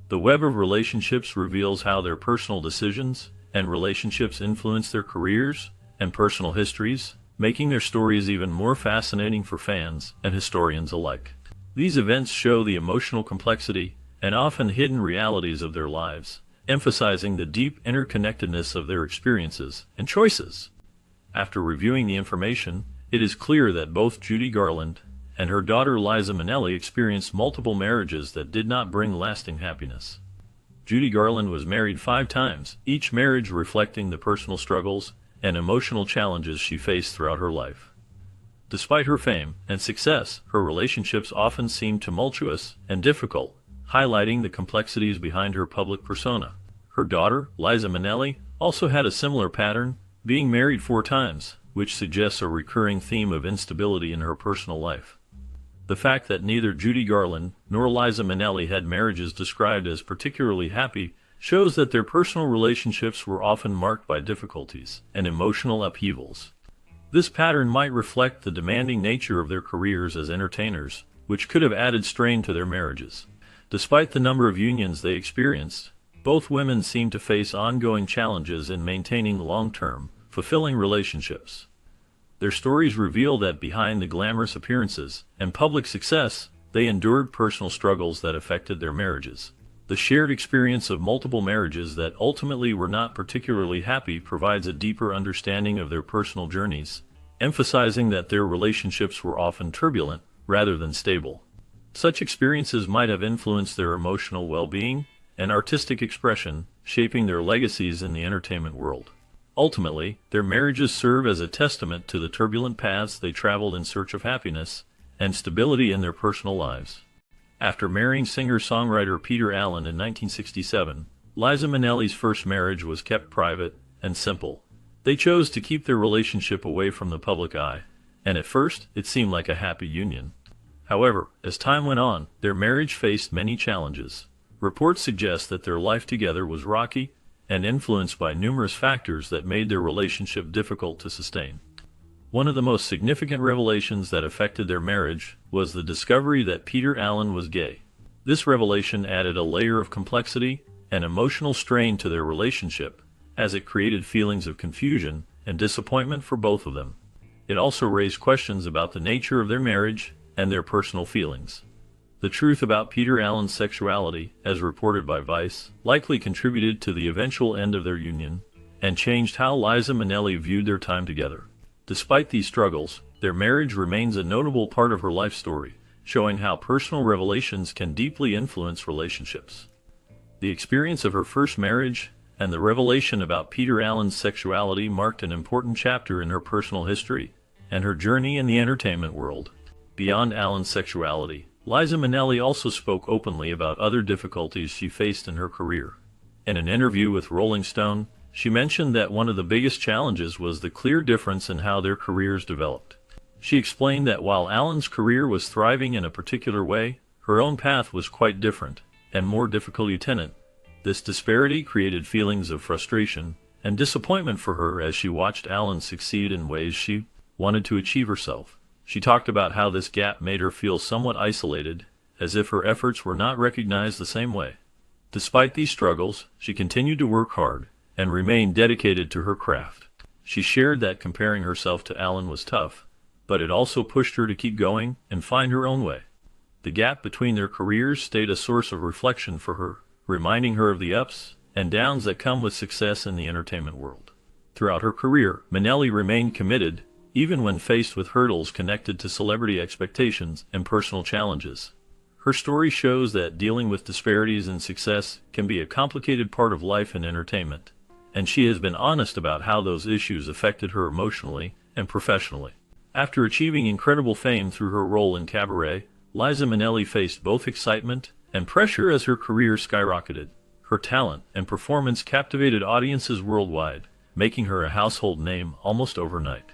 S1: The web of relationships reveals how their personal decisions and relationships influence their careers and personal histories, making their stories even more fascinating for fans and historians alike. These events show the emotional complexity and often hidden realities of their lives, emphasizing the deep interconnectedness of their experiences and choices. After reviewing the information, it is clear that both Judy Garland and her daughter Liza Minnelli experienced multiple marriages that did not bring lasting happiness. Judy Garland was married 5 times, each marriage reflecting the personal struggles and emotional challenges she faced throughout her life. Despite her fame and success, her relationships often seemed tumultuous and difficult, highlighting the complexities behind her public persona. Her daughter, Liza Minnelli, also had a similar pattern, being married 4 times, which suggests a recurring theme of instability in her personal life. The fact that neither Judy Garland nor Liza Minnelli had marriages described as particularly happy shows that their personal relationships were often marked by difficulties and emotional upheavals. This pattern might reflect the demanding nature of their careers as entertainers, which could have added strain to their marriages. Despite the number of unions they experienced, both women seemed to face ongoing challenges in maintaining long-term, fulfilling relationships. Their stories reveal that behind the glamorous appearances and public success, they endured personal struggles that affected their marriages. The shared experience of multiple marriages that ultimately were not particularly happy provides a deeper understanding of their personal journeys, emphasizing that their relationships were often turbulent rather than stable. Such experiences might have influenced their emotional well-being and artistic expression, shaping their legacies in the entertainment world. Ultimately, their marriages serve as a testament to the turbulent paths they traveled in search of happiness and stability in their personal lives. After marrying singer-songwriter Peter Allen in 1967, Liza Minnelli's first marriage was kept private and simple. They chose to keep their relationship away from the public eye, and at first, it seemed like a happy union. However, as time went on, their marriage faced many challenges. Reports suggest that their life together was rocky and influenced by numerous factors that made their relationship difficult to sustain. One of the most significant revelations that affected their marriage was the discovery that Peter Allen was gay. This revelation added a layer of complexity and emotional strain to their relationship, as it created feelings of confusion and disappointment for both of them. It also raised questions about the nature of their marriage and their personal feelings. The truth about Peter Allen's sexuality, as reported by Vice, likely contributed to the eventual end of their union and changed how Liza Minnelli viewed their time together. Despite these struggles, their marriage remains a notable part of her life story, showing how personal revelations can deeply influence relationships. The experience of her first marriage and the revelation about Peter Allen's sexuality marked an important chapter in her personal history and her journey in the entertainment world. Beyond Allen's sexuality, Liza Minnelli also spoke openly about other difficulties she faced in her career. In an interview with Rolling Stone, she mentioned that one of the biggest challenges was the clear difference in how their careers developed. She explained that while Allen's career was thriving in a particular way, her own path was quite different and more difficult. This disparity created feelings of frustration and disappointment for her as she watched Allen succeed in ways she wanted to achieve herself. She talked about how this gap made her feel somewhat isolated, as if her efforts were not recognized the same way. Despite these struggles, she continued to work hard and remained dedicated to her craft. She shared that comparing herself to Allen was tough, but it also pushed her to keep going and find her own way. The gap between their careers stayed a source of reflection for her, reminding her of the ups and downs that come with success in the entertainment world. Throughout her career, Minnelli remained committed, even when faced with hurdles connected to celebrity expectations and personal challenges. Her story shows that dealing with disparities in success can be a complicated part of life in entertainment, and she has been honest about how those issues affected her emotionally and professionally. After achieving incredible fame through her role in Cabaret, Liza Minnelli faced both excitement and pressure as her career skyrocketed. Her talent and performance captivated audiences worldwide, making her a household name almost overnight.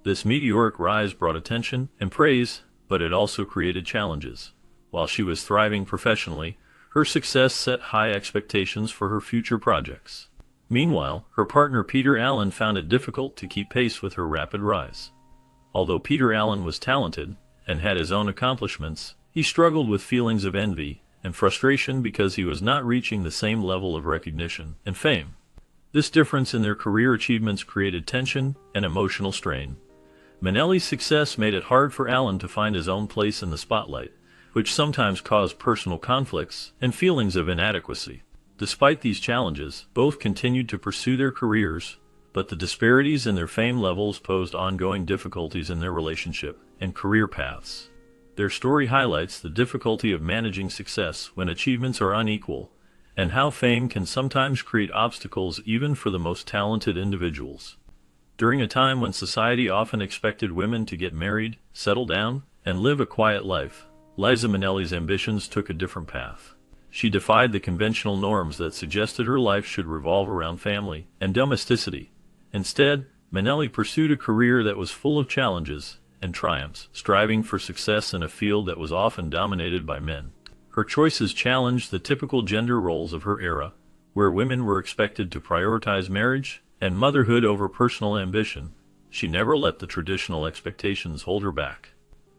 S1: This meteoric rise brought attention and praise, but it also created challenges. While she was thriving professionally, her success set high expectations for her future projects. Meanwhile, her partner Peter Allen found it difficult to keep pace with her rapid rise. Although Peter Allen was talented and had his own accomplishments, he struggled with feelings of envy and frustration because he was not reaching the same level of recognition and fame. This difference in their career achievements created tension and emotional strain. Minnelli's success made it hard for Allen to find his own place in the spotlight, which sometimes caused personal conflicts and feelings of inadequacy. Despite these challenges, both continued to pursue their careers, but the disparities in their fame levels posed ongoing difficulties in their relationship and career paths. Their story highlights the difficulty of managing success when achievements are unequal, and how fame can sometimes create obstacles even for the most talented individuals. During a time when society often expected women to get married, settle down, and live a quiet life, Liza Minnelli's ambitions took a different path. She defied the conventional norms that suggested her life should revolve around family and domesticity. Instead, Minnelli pursued a career that was full of challenges and triumphs, striving for success in a field that was often dominated by men. Her choices challenged the typical gender roles of her era, where women were expected to prioritize marriage and motherhood over personal ambition. She never let the traditional expectations hold her back.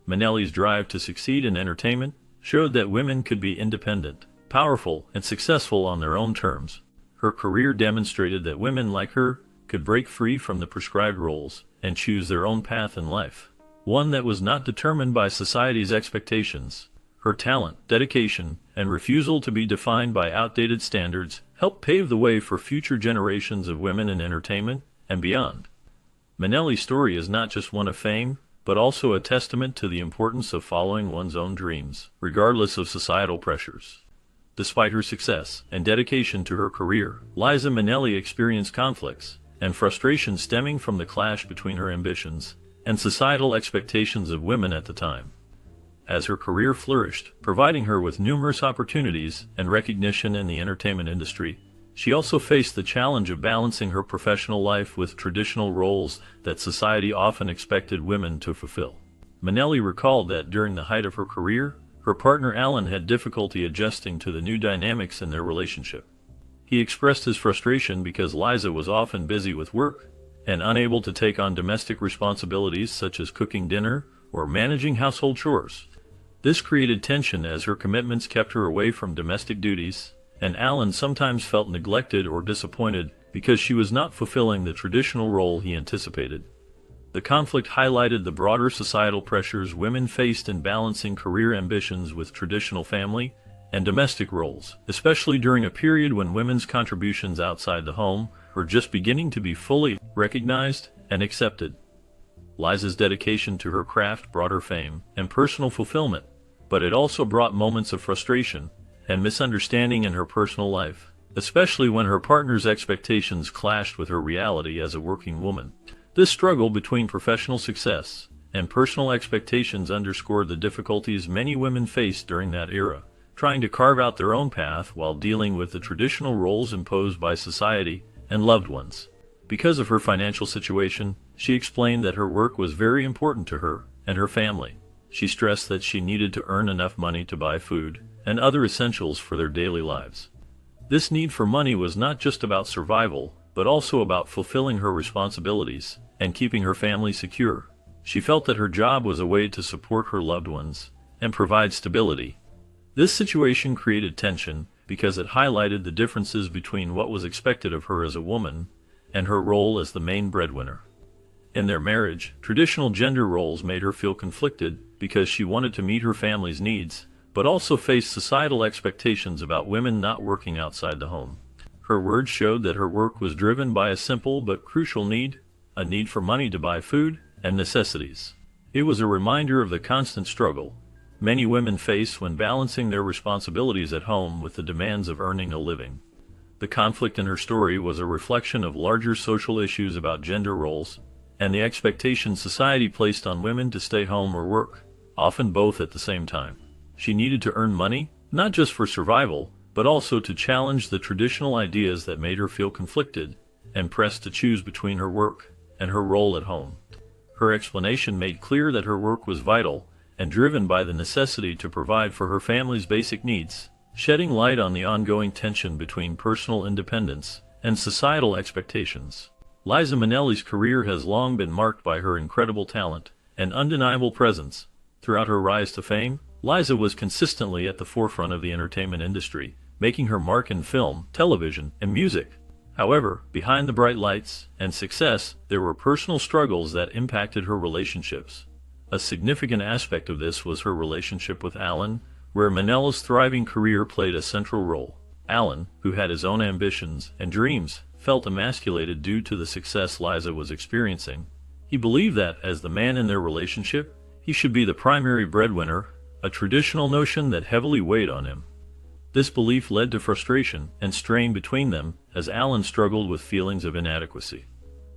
S1: Minnelli's drive to succeed in entertainment showed that women could be independent, powerful, and successful on their own terms. Her career demonstrated that women like her could break free from the prescribed roles and choose their own path in life, one that was not determined by society's expectations. Her talent, dedication, and refusal to be defined by outdated standards helped pave the way for future generations of women in entertainment and beyond. Minnelli's story is not just one of fame, but also a testament to the importance of following one's own dreams, regardless of societal pressures. Despite her success and dedication to her career, Liza Minnelli experienced conflicts and frustration stemming from the clash between her ambitions and societal expectations of women at the time. As her career flourished, providing her with numerous opportunities and recognition in the entertainment industry, she also faced the challenge of balancing her professional life with traditional roles that society often expected women to fulfill. Minnelli recalled that during the height of her career, her partner Alan had difficulty adjusting to the new dynamics in their relationship. He expressed his frustration because Liza was often busy with work and unable to take on domestic responsibilities such as cooking dinner or managing household chores. This created tension as her commitments kept her away from domestic duties, and Alan sometimes felt neglected or disappointed because she was not fulfilling the traditional role he anticipated. The conflict highlighted the broader societal pressures women faced in balancing career ambitions with traditional family and domestic roles, especially during a period when women's contributions outside the home were just beginning to be fully recognized and accepted. Liza's dedication to her craft brought her fame and personal fulfillment, but it also brought moments of frustration and misunderstanding in her personal life, especially when her partner's expectations clashed with her reality as a working woman. This struggle between professional success and personal expectations underscored the difficulties many women faced during that era, trying to carve out their own path while dealing with the traditional roles imposed by society and loved ones. Because of her financial situation, she explained that her work was very important to her and her family. She stressed that she needed to earn enough money to buy food and other essentials for their daily lives. This need for money was not just about survival, but also about fulfilling her responsibilities and keeping her family secure. She felt that her job was a way to support her loved ones and provide stability. This situation created tension because it highlighted the differences between what was expected of her as a woman and her role as the main breadwinner. In their marriage, traditional gender roles made her feel conflicted because she wanted to meet her family's needs, but also faced societal expectations about women not working outside the home. Her words showed that her work was driven by a simple but crucial need, a need for money to buy food and necessities. It was a reminder of the constant struggle many women face when balancing their responsibilities at home with the demands of earning a living. The conflict in her story was a reflection of larger social issues about gender roles and the expectations society placed on women to stay home or work, often both at the same time. She needed to earn money, not just for survival, but also to challenge the traditional ideas that made her feel conflicted and pressed to choose between her work and her role at home. Her explanation made clear that her work was vital and driven by the necessity to provide for her family's basic needs, shedding light on the ongoing tension between personal independence and societal expectations. Liza Minnelli's career has long been marked by her incredible talent and undeniable presence. Throughout her rise to fame, Liza was consistently at the forefront of the entertainment industry, making her mark in film, television, and music. However, behind the bright lights and success, there were personal struggles that impacted her relationships. A significant aspect of this was her relationship with Alan, where Minnelli's thriving career played a central role. Alan, who had his own ambitions and dreams, felt emasculated due to the success Liza was experiencing. He believed that, as the man in their relationship, he should be the primary breadwinner, a traditional notion that heavily weighed on him. This belief led to frustration and strain between them as Alan struggled with feelings of inadequacy.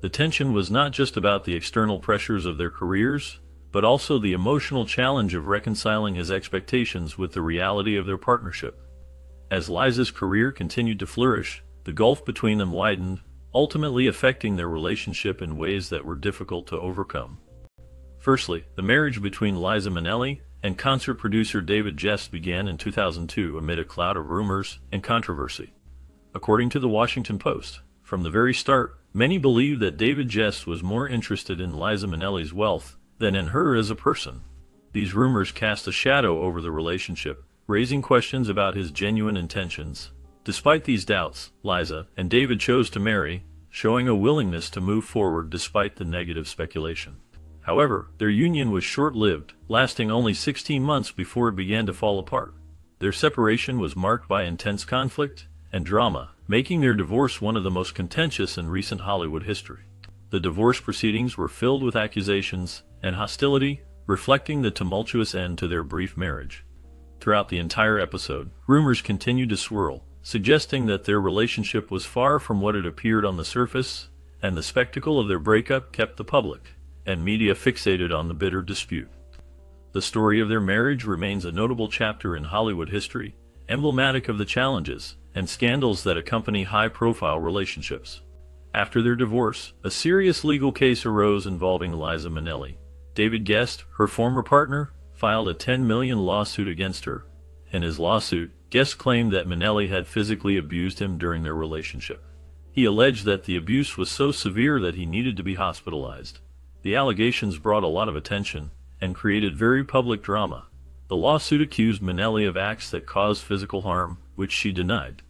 S1: The tension was not just about the external pressures of their careers, but also the emotional challenge of reconciling his expectations with the reality of their partnership. As Liza's career continued to flourish, the gulf between them widened, ultimately affecting their relationship in ways that were difficult to overcome. Firstly, the marriage between Liza Minnelli and concert producer David Gest began in 2002 amid a cloud of rumors and controversy. According to the Washington Post, from the very start, many believed that David Gest was more interested in Liza Minnelli's wealth than in her as a person. These rumors cast a shadow over the relationship, raising questions about his genuine intentions. Despite these doubts, Liza and David chose to marry, showing a willingness to move forward despite the negative speculation. However, their union was short-lived, lasting only 16 months before it began to fall apart. Their separation was marked by intense conflict and drama, making their divorce one of the most contentious in recent Hollywood history. The divorce proceedings were filled with accusations and hostility, reflecting the tumultuous end to their brief marriage. Throughout the entire episode, rumors continued to swirl, suggesting that their relationship was far from what it appeared on the surface, and the spectacle of their breakup kept the public and media fixated on the bitter dispute. The story of their marriage remains a notable chapter in Hollywood history, emblematic of the challenges and scandals that accompany high-profile relationships. After their divorce, a serious legal case arose involving Liza Minnelli. David Guest, her former partner, filed a $10 million lawsuit against her. In his lawsuit, Guest claimed that Minnelli had physically abused him during their relationship. He alleged that the abuse was so severe that he needed to be hospitalized. The allegations brought a lot of attention and created very public drama. The lawsuit accused Minnelli of acts that caused physical harm, which she denied.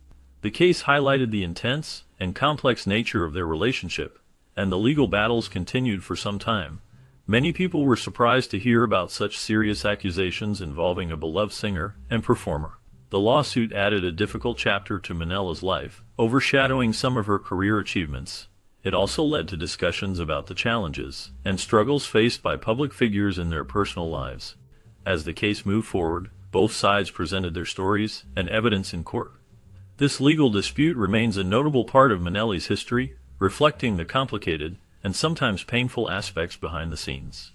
S1: The case highlighted the intense and complex nature of their relationship, and the legal battles continued for some time. Many people were surprised to hear about such serious accusations involving a beloved singer and performer. The lawsuit added a difficult chapter to Minnelli's life, overshadowing some of her career achievements. It also led to discussions about the challenges and struggles faced by public figures in their personal lives. As the case moved forward, both sides presented their stories and evidence in court. This legal dispute remains a notable part of Minnelli's history, reflecting the complicated and sometimes painful aspects behind the scenes.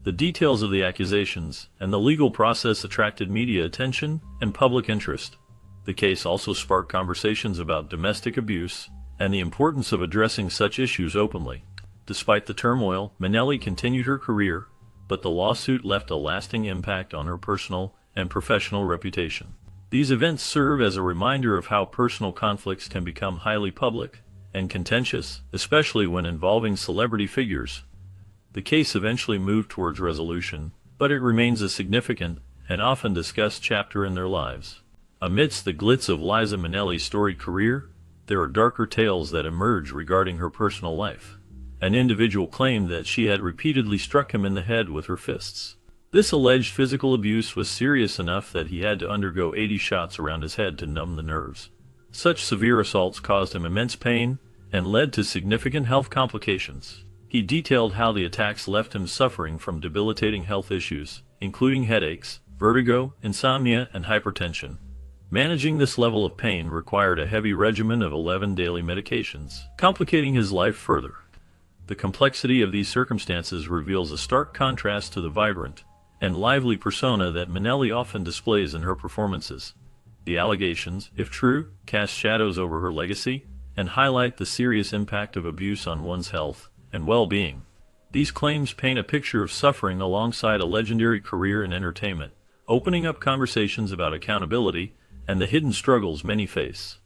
S1: The details of the accusations and the legal process attracted media attention and public interest. The case also sparked conversations about domestic abuse and the importance of addressing such issues openly. Despite the turmoil, Minnelli continued her career, but the lawsuit left a lasting impact on her personal and professional reputation. These events serve as a reminder of how personal conflicts can become highly public and contentious, especially when involving celebrity figures. The case eventually moved towards resolution, but it remains a significant and often discussed chapter in their lives. Amidst the glitz of Liza Minnelli's storied career, there are darker tales that emerge regarding her personal life. An individual claimed that she had repeatedly struck him in the head with her fists. This alleged physical abuse was serious enough that he had to undergo 80 shots around his head to numb the nerves. Such severe assaults caused him immense pain and led to significant health complications. He detailed how the attacks left him suffering from debilitating health issues, including headaches, vertigo, insomnia, and hypertension. Managing this level of pain required a heavy regimen of 11 daily medications, complicating his life further. The complexity of these circumstances reveals a stark contrast to the vibrant and lively persona that Minnelli often displays in her performances. The allegations, if true, cast shadows over her legacy and highlight the serious impact of abuse on one's health and well-being. These claims paint a picture of suffering alongside a legendary career in entertainment, opening up conversations about accountability and the hidden struggles many face.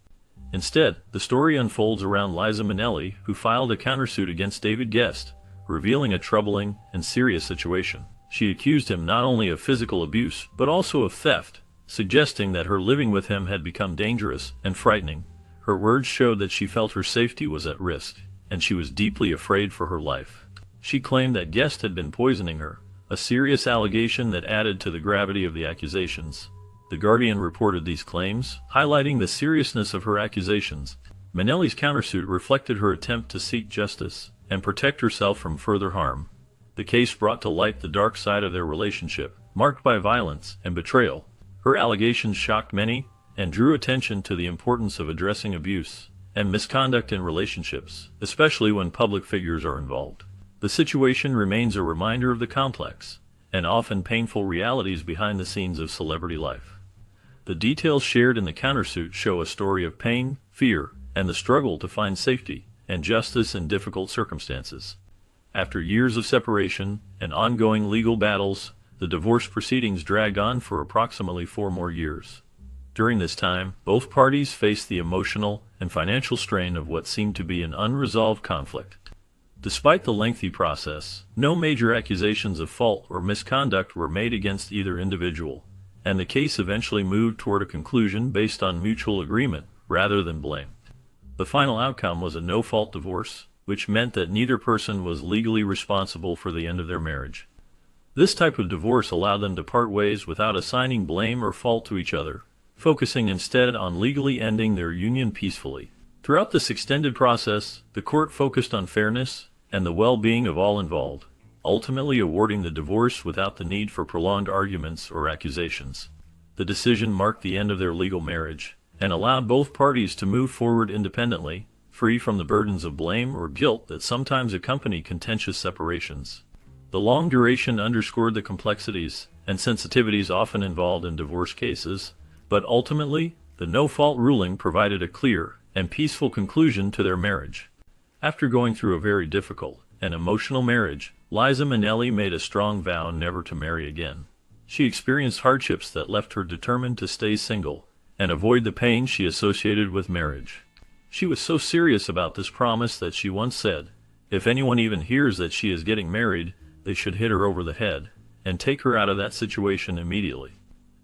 S1: Instead, the story unfolds around Liza Minnelli, who filed a countersuit against David Guest, revealing a troubling and serious situation. She accused him not only of physical abuse, but also of theft, suggesting that her living with him had become dangerous and frightening. Her words showed that she felt her safety was at risk, and she was deeply afraid for her life. She claimed that Guest had been poisoning her, a serious allegation that added to the gravity of the accusations. The Guardian reported these claims, highlighting the seriousness of her accusations. Minnelli's countersuit reflected her attempt to seek justice and protect herself from further harm. The case brought to light the dark side of their relationship, marked by violence and betrayal. Her allegations shocked many and drew attention to the importance of addressing abuse and misconduct in relationships, especially when public figures are involved. The situation remains a reminder of the complex and often painful realities behind the scenes of celebrity life. The details shared in the countersuit show a story of pain, fear, and the struggle to find safety and justice in difficult circumstances. After years of separation and ongoing legal battles, the divorce proceedings dragged on for approximately 4 more years. During this time, both parties faced the emotional and financial strain of what seemed to be an unresolved conflict. Despite the lengthy process, no major accusations of fault or misconduct were made against either individual, and the case eventually moved toward a conclusion based on mutual agreement rather than blame. The final outcome was a no-fault divorce, which meant that neither person was legally responsible for the end of their marriage. This type of divorce allowed them to part ways without assigning blame or fault to each other, focusing instead on legally ending their union peacefully. Throughout this extended process, the court focused on fairness and the well-being of all involved, ultimately awarding the divorce without the need for prolonged arguments or accusations. The decision marked the end of their legal marriage and allowed both parties to move forward independently, free from the burdens of blame or guilt that sometimes accompany contentious separations. The long duration underscored the complexities and sensitivities often involved in divorce cases, but ultimately, the no-fault ruling provided a clear and peaceful conclusion to their marriage. After going through a very difficult and emotional marriage, Liza Minnelli made a strong vow never to marry again. She experienced hardships that left her determined to stay single and avoid the pain she associated with marriage. She was so serious about this promise that she once said, "If anyone even hears that she is getting married, they should hit her over the head and take her out of that situation immediately."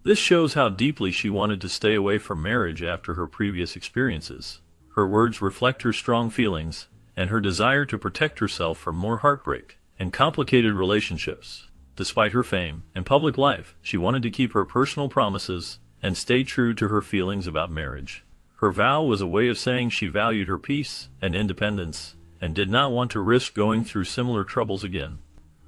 S1: This shows how deeply she wanted to stay away from marriage after her previous experiences. Her words reflect her strong feelings and her desire to protect herself from more heartbreak and complicated relationships. Despite her fame and public life, she wanted to keep her personal promises and stay true to her feelings about marriage. Her vow was a way of saying she valued her peace and independence and did not want to risk going through similar troubles again.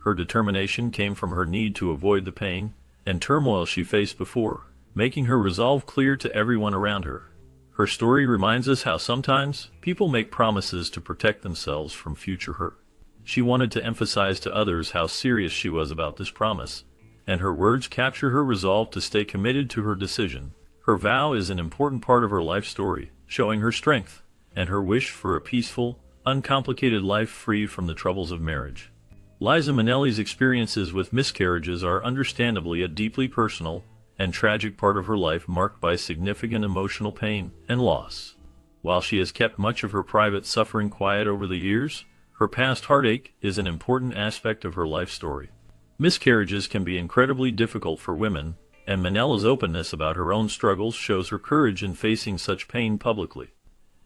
S1: Her determination came from her need to avoid the pain and turmoil she faced before, making her resolve clear to everyone around her. Her story reminds us how sometimes people make promises to protect themselves from future hurt. She wanted to emphasize to others how serious she was about this promise, and her words capture her resolve to stay committed to her decision. Her vow is an important part of her life story, showing her strength and her wish for a peaceful, uncomplicated life free from the troubles of marriage. Liza Minnelli's experiences with miscarriages are understandably a deeply personal and tragic part of her life marked by significant emotional pain and loss. While she has kept much of her private suffering quiet over the years, her past heartache is an important aspect of her life story. Miscarriages can be incredibly difficult for women, and Minnelli's openness about her own struggles shows her courage in facing such pain publicly.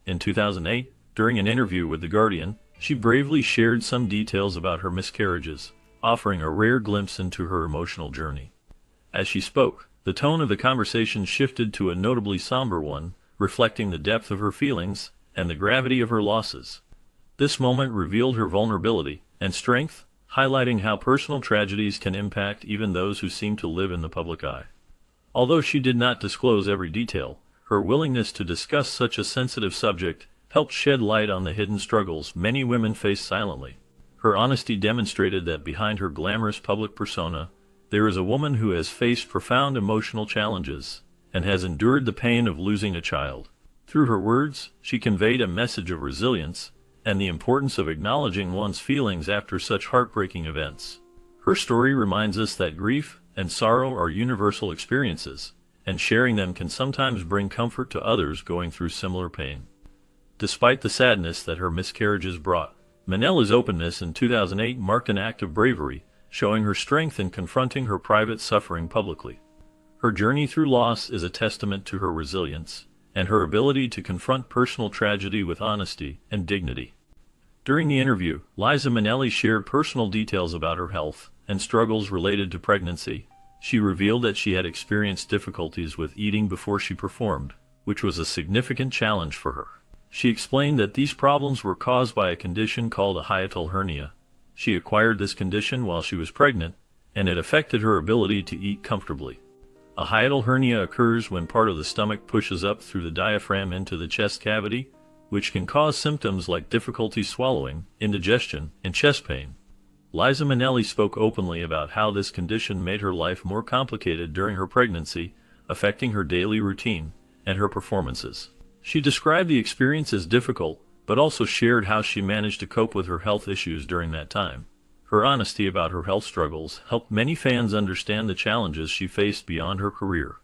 S1: In 2008, during an interview with The Guardian, she bravely shared some details about her miscarriages, offering a rare glimpse into her emotional journey. As she spoke, the tone of the conversation shifted to a notably somber one, reflecting the depth of her feelings and the gravity of her losses. This moment revealed her vulnerability and strength, highlighting how personal tragedies can impact even those who seem to live in the public eye. Although she did not disclose every detail, her willingness to discuss such a sensitive subject helped shed light on the hidden struggles many women face silently. Her honesty demonstrated that behind her glamorous public persona, there is a woman who has faced profound emotional challenges and has endured the pain of losing a child. Through her words, she conveyed a message of resilience and the importance of acknowledging one's feelings after such heartbreaking events. Her story reminds us that grief and sorrow are universal experiences, and sharing them can sometimes bring comfort to others going through similar pain. Despite the sadness that her miscarriages brought, Minnelli's openness in 2008 marked an act of bravery, showing her strength in confronting her private suffering publicly. Her journey through loss is a testament to her resilience and her ability to confront personal tragedy with honesty and dignity. During the interview, Liza Minnelli shared personal details about her health and struggles related to pregnancy. She revealed that she had experienced difficulties with eating before she performed, which was a significant challenge for her. She explained that these problems were caused by a condition called a hiatal hernia. She acquired this condition while she was pregnant, and it affected her ability to eat comfortably. A hiatal hernia occurs when part of the stomach pushes up through the diaphragm into the chest cavity, which can cause symptoms like difficulty swallowing, indigestion, and chest pain. Liza Minnelli spoke openly about how this condition made her life more complicated during her pregnancy, affecting her daily routine and her performances. She described the experience as difficult, but also shared how she managed to cope with her health issues during that time. Her honesty about her health struggles helped many fans understand the challenges she faced beyond her career.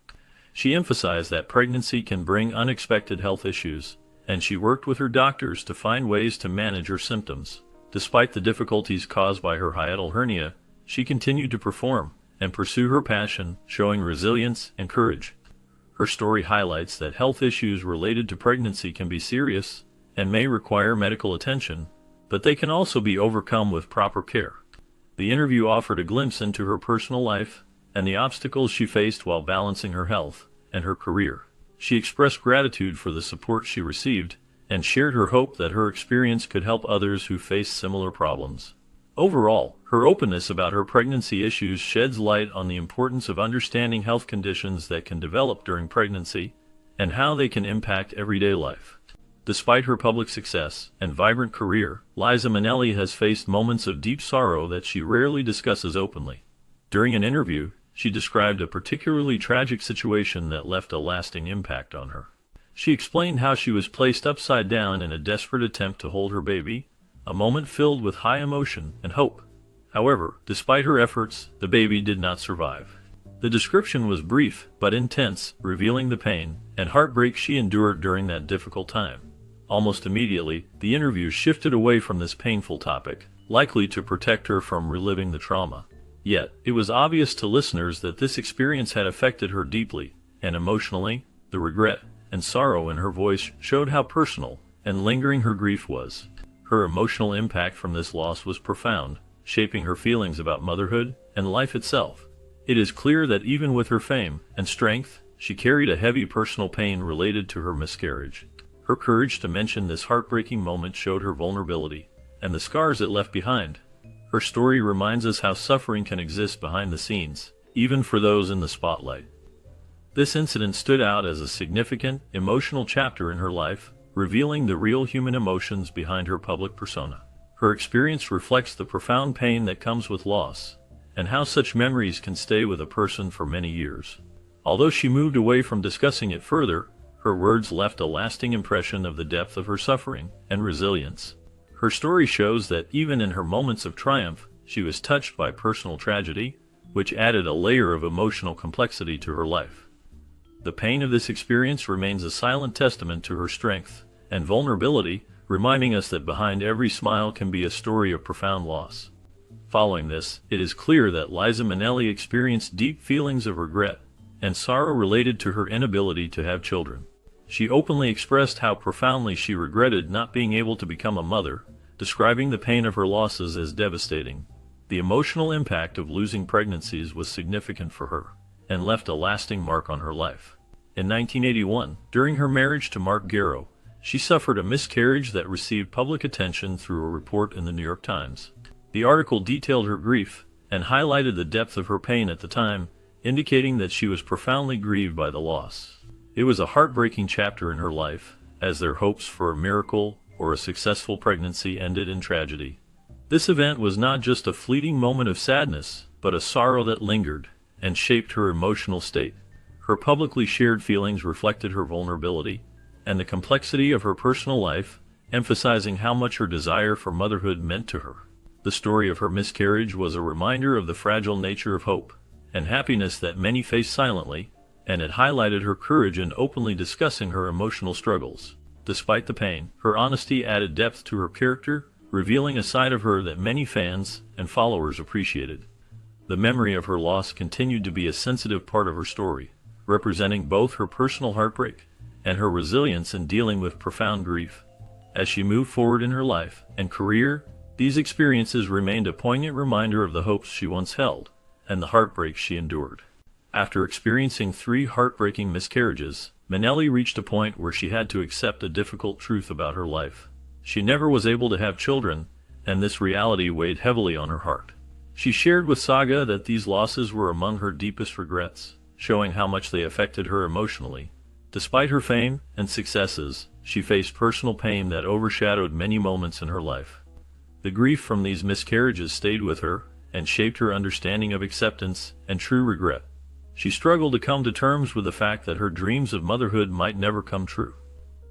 S1: She emphasized that pregnancy can bring unexpected health issues, and she worked with her doctors to find ways to manage her symptoms. Despite the difficulties caused by her hiatal hernia, she continued to perform and pursue her passion, showing resilience and courage. Her story highlights that health issues related to pregnancy can be serious and may require medical attention, but they can also be overcome with proper care. The interview offered a glimpse into her personal life and the obstacles she faced while balancing her health and her career. She expressed gratitude for the support she received and shared her hope that her experience could help others who face similar problems. Overall, her openness about her pregnancy issues sheds light on the importance of understanding health conditions that can develop during pregnancy and how they can impact everyday life. Despite her public success and vibrant career, Liza Minnelli has faced moments of deep sorrow that she rarely discusses openly. During an interview, she described a particularly tragic situation that left a lasting impact on her. She explained how she was placed upside down in a desperate attempt to hold her baby, a moment filled with high emotion and hope. However, despite her efforts, the baby did not survive. The description was brief but intense, revealing the pain and heartbreak she endured during that difficult time. Almost immediately, the interview shifted away from this painful topic, likely to protect her from reliving the trauma. Yet, it was obvious to listeners that this experience had affected her deeply and emotionally. The regret and sorrow in her voice showed how personal and lingering her grief was. Her emotional impact from this loss was profound, shaping her feelings about motherhood and life itself. It is clear that even with her fame and strength, she carried a heavy personal pain related to her miscarriage. Her courage to mention this heartbreaking moment showed her vulnerability and the scars it left behind. Her story reminds us how suffering can exist behind the scenes, even for those in the spotlight. This incident stood out as a significant, emotional chapter in her life, revealing the real human emotions behind her public persona. Her experience reflects the profound pain that comes with loss, and how such memories can stay with a person for many years. Although she moved away from discussing it further, her words left a lasting impression of the depth of her suffering and resilience. Her story shows that even in her moments of triumph, she was touched by personal tragedy, which added a layer of emotional complexity to her life. The pain of this experience remains a silent testament to her strength and vulnerability, reminding us that behind every smile can be a story of profound loss. Following this, it is clear that Liza Minnelli experienced deep feelings of regret and sorrow related to her inability to have children. She openly expressed how profoundly she regretted not being able to become a mother, describing the pain of her losses as devastating. The emotional impact of losing pregnancies was significant for her and left a lasting mark on her life. In 1981, during her marriage to Mark Garrow, she suffered a miscarriage that received public attention through a report in the New York Times. The article detailed her grief and highlighted the depth of her pain at the time, indicating that she was profoundly grieved by the loss. It was a heartbreaking chapter in her life, as their hopes for a miracle or a successful pregnancy ended in tragedy. This event was not just a fleeting moment of sadness, but a sorrow that lingered and shaped her emotional state. Her publicly shared feelings reflected her vulnerability and the complexity of her personal life, emphasizing how much her desire for motherhood meant to her. The story of her miscarriage was a reminder of the fragile nature of hope and happiness that many face silently, and it highlighted her courage in openly discussing her emotional struggles. Despite the pain, her honesty added depth to her character, revealing a side of her that many fans and followers appreciated. The memory of her loss continued to be a sensitive part of her story, representing both her personal heartbreak and her resilience in dealing with profound grief. As she moved forward in her life and career, these experiences remained a poignant reminder of the hopes she once held and the heartbreak she endured. After experiencing 3 heartbreaking miscarriages, Minnelli reached a point where she had to accept a difficult truth about her life. She never was able to have children, and this reality weighed heavily on her heart. She shared with Saga that these losses were among her deepest regrets, showing how much they affected her emotionally. Despite her fame and successes, she faced personal pain that overshadowed many moments in her life. The grief from these miscarriages stayed with her and shaped her understanding of acceptance and true regret. She struggled to come to terms with the fact that her dreams of motherhood might never come true.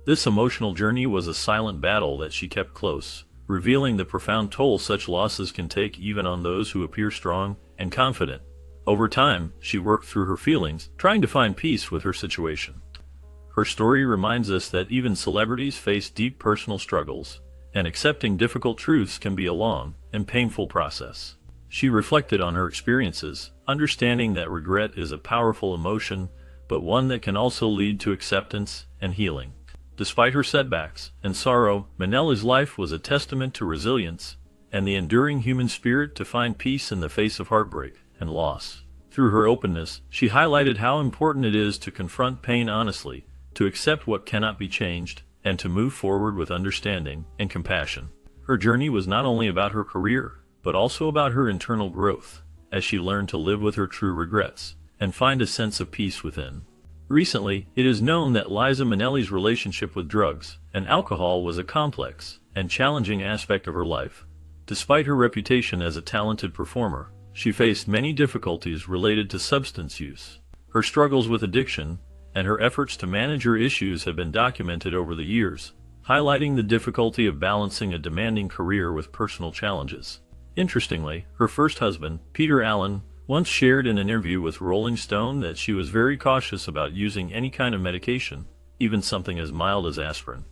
S1: This emotional journey was a silent battle that she kept close, revealing the profound toll such losses can take even on those who appear strong and confident. Over time, she worked through her feelings, trying to find peace with her situation. Her story reminds us that even celebrities face deep personal struggles, and accepting difficult truths can be a long and painful process. She reflected on her experiences, understanding that regret is a powerful emotion, but one that can also lead to acceptance and healing. Despite her setbacks and sorrow, Minnelli's life was a testament to resilience and the enduring human spirit to find peace in the face of heartbreak and loss. Through her openness, she highlighted how important it is to confront pain honestly, to accept what cannot be changed, and to move forward with understanding and compassion. Her journey was not only about her career, but also about her internal growth, as she learned to live with her true regrets and find a sense of peace within. Recently, it is known that Liza Minnelli's relationship with drugs and alcohol was a complex and challenging aspect of her life. Despite her reputation as a talented performer, she faced many difficulties related to substance use. Her struggles with addiction and her efforts to manage her issues have been documented over the years, highlighting the difficulty of balancing a demanding career with personal challenges. Interestingly, her first husband, Peter Allen, once shared in an interview with Rolling Stone that she was very cautious about using any kind of medication, even something as mild as aspirin.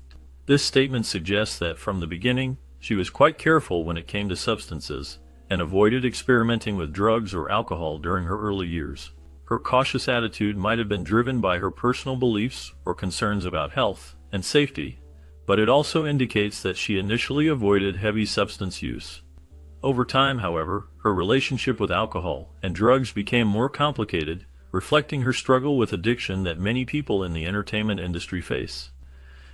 S1: This statement suggests that from the beginning, she was quite careful when it came to substances and avoided experimenting with drugs or alcohol during her early years. Her cautious attitude might have been driven by her personal beliefs or concerns about health and safety, but it also indicates that she initially avoided heavy substance use. Over time, however, her relationship with alcohol and drugs became more complicated, reflecting her struggle with addiction that many people in the entertainment industry face.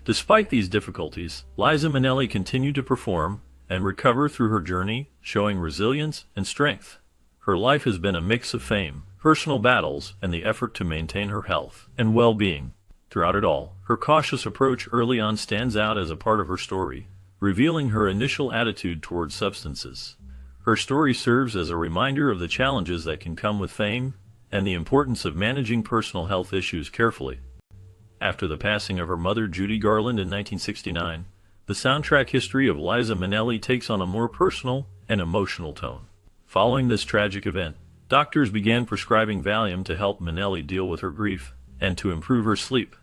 S1: Despite these difficulties, Liza Minnelli continued to perform and recover through her journey, showing resilience and strength. Her life has been a mix of fame, personal battles, and the effort to maintain her health and well-being. Throughout it all, her cautious approach early on stands out as a part of her story, revealing her initial attitude towards substances. Her story serves as a reminder of the challenges that can come with fame and the importance of managing personal health issues carefully. After the passing of her mother Judy Garland in 1969, the soundtrack history of Liza Minnelli takes on a more personal and emotional tone. Following this tragic event, doctors began prescribing Valium to help Minnelli deal with her grief and to improve her sleep.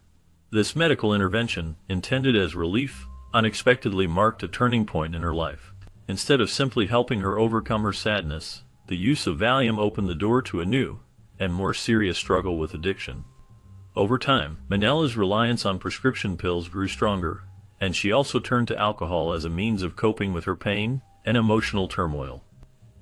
S1: This medical intervention, intended as relief, unexpectedly marked a turning point in her life. Instead of simply helping her overcome her sadness, the use of Valium opened the door to a new and more serious struggle with addiction. Over time, Minnelli's reliance on prescription pills grew stronger, and she also turned to alcohol as a means of coping with her pain and emotional turmoil.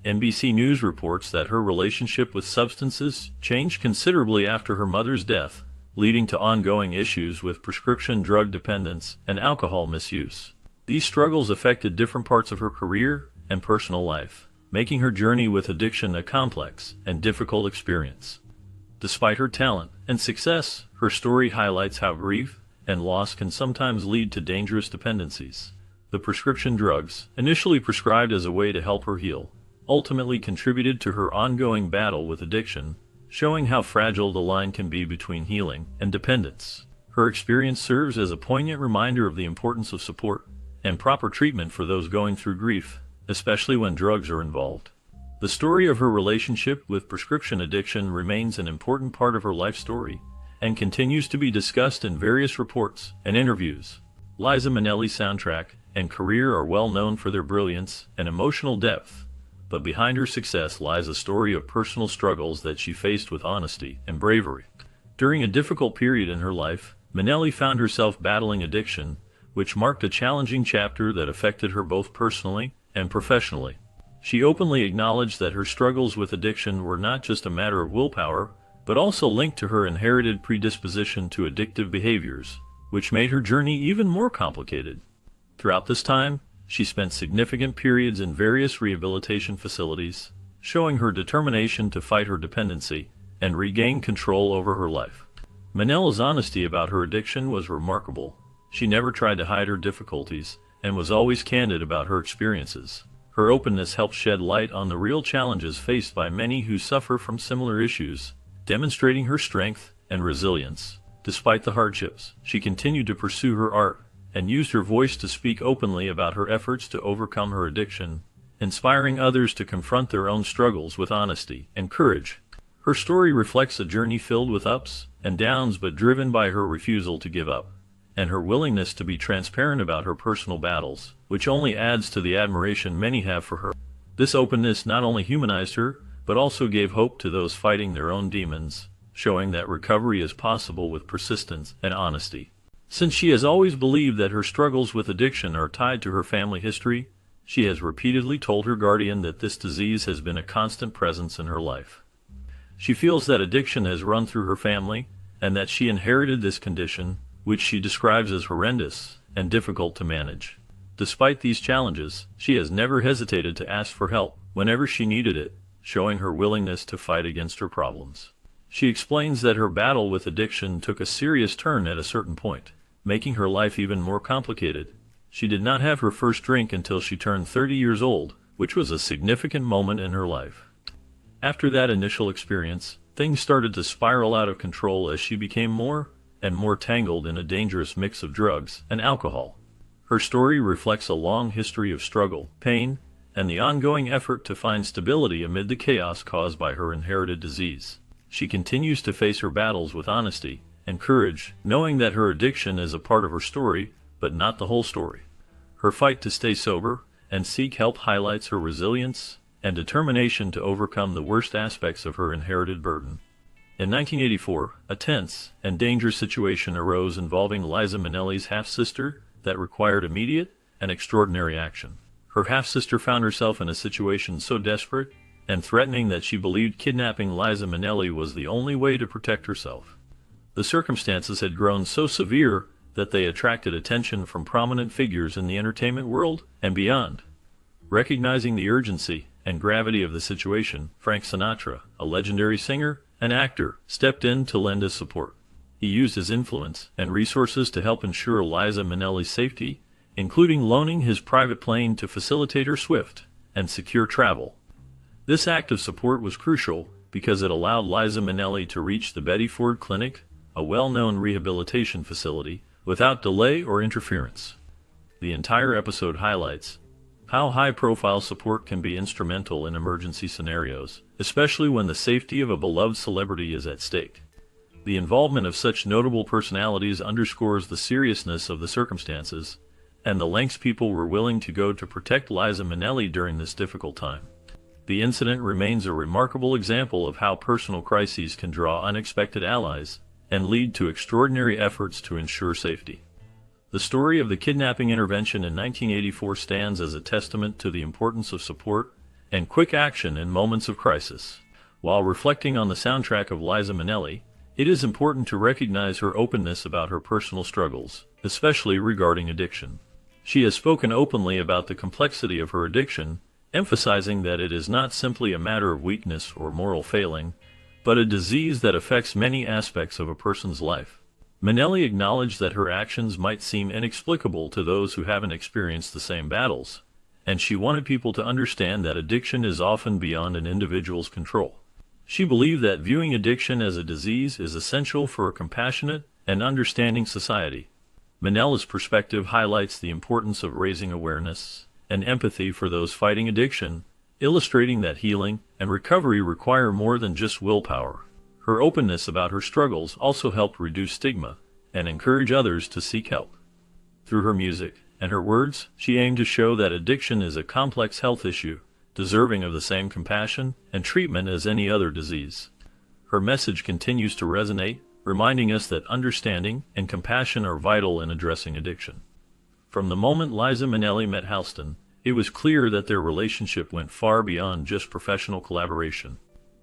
S1: NBC News reports that her relationship with substances changed considerably after her mother's death, leading to ongoing issues with prescription drug dependence and alcohol misuse. These struggles affected different parts of her career and personal life, making her journey with addiction a complex and difficult experience. Despite her talent and success, her story highlights how grief and loss can sometimes lead to dangerous dependencies. The prescription drugs, initially prescribed as a way to help her heal, ultimately contributed to her ongoing battle with addiction, showing how fragile the line can be between healing and dependence. Her experience serves as a poignant reminder of the importance of support and proper treatment for those going through grief, especially when drugs are involved. The story of her relationship with prescription addiction remains an important part of her life story and continues to be discussed in various reports and interviews. Liza Minnelli's soundtrack and career are well known for their brilliance and emotional depth, but behind her success lies a story of personal struggles that she faced with honesty and bravery. During a difficult period in her life, Minnelli found herself battling addiction, which marked a challenging chapter that affected her both personally and professionally. She openly acknowledged that her struggles with addiction were not just a matter of willpower, but also linked to her inherited predisposition to addictive behaviors, which made her journey even more complicated. Throughout this time, she spent significant periods in various rehabilitation facilities, showing her determination to fight her dependency and regain control over her life. Minnelli's honesty about her addiction was remarkable. She never tried to hide her difficulties and was always candid about her experiences. Her openness helped shed light on the real challenges faced by many who suffer from similar issues, demonstrating her strength and resilience. Despite the hardships, she continued to pursue her art and used her voice to speak openly about her efforts to overcome her addiction, inspiring others to confront their own struggles with honesty and courage. Her story reflects a journey filled with ups and downs but driven by her refusal to give up, and her willingness to be transparent about her personal battles, which only adds to the admiration many have for her. This openness not only humanized her, but also gave hope to those fighting their own demons, showing that recovery is possible with persistence and honesty. Since she has always believed that her struggles with addiction are tied to her family history, she has repeatedly told her guardian that this disease has been a constant presence in her life. She feels that addiction has run through her family, and that she inherited this condition, which she describes as horrendous and difficult to manage. Despite these challenges, she has never hesitated to ask for help whenever she needed it, showing her willingness to fight against her problems. She explains that her battle with addiction took a serious turn at a certain point, making her life even more complicated. She did not have her first drink until she turned 30 years old, which was a significant moment in her life. After that initial experience, things started to spiral out of control as she became more and more tangled in a dangerous mix of drugs and alcohol. Her story reflects a long history of struggle, pain, and the ongoing effort to find stability amid the chaos caused by her inherited disease. She continues to face her battles with honesty and courage, knowing that her addiction is a part of her story, but not the whole story. Her fight to stay sober and seek help highlights her resilience and determination to overcome the worst aspects of her inherited burden. In 1984, a tense and dangerous situation arose involving Liza Minnelli's half-sister that required immediate and extraordinary action. Her half-sister found herself in a situation so desperate and threatening that she believed kidnapping Liza Minnelli was the only way to protect herself. The circumstances had grown so severe that they attracted attention from prominent figures in the entertainment world and beyond. Recognizing the urgency and gravity of the situation, Frank Sinatra, a legendary singer and actor, stepped in to lend his support. He used his influence and resources to help ensure Liza Minnelli's safety, including loaning his private plane to facilitate her swift and secure travel. This act of support was crucial because it allowed Liza Minnelli to reach the Betty Ford Clinic, a well-known rehabilitation facility, without delay or interference. The entire episode highlights how high-profile support can be instrumental in emergency scenarios, especially when the safety of a beloved celebrity is at stake. The involvement of such notable personalities underscores the seriousness of the circumstances and the lengths people were willing to go to protect Liza Minnelli during this difficult time. The incident remains a remarkable example of how personal crises can draw unexpected allies and lead to extraordinary efforts to ensure safety. The story of the kidnapping intervention in 1984 stands as a testament to the importance of support and quick action in moments of crisis. While reflecting on the soundtrack of Liza Minnelli, it is important to recognize her openness about her personal struggles, especially regarding addiction. She has spoken openly about the complexity of her addiction, emphasizing that it is not simply a matter of weakness or moral failing, but a disease that affects many aspects of a person's life. Minnelli acknowledged that her actions might seem inexplicable to those who haven't experienced the same battles, and she wanted people to understand that addiction is often beyond an individual's control. She believed that viewing addiction as a disease is essential for a compassionate and understanding society. Minnelli's perspective highlights the importance of raising awareness and empathy for those fighting addiction, illustrating that healing and recovery require more than just willpower. Her openness about her struggles also helped reduce stigma and encourage others to seek help. Through her music and her words, she aimed to show that addiction is a complex health issue, deserving of the same compassion and treatment as any other disease. Her message continues to resonate, reminding us that understanding and compassion are vital in addressing addiction. From the moment Liza Minnelli met Halston, it was clear that their relationship went far beyond just professional collaboration.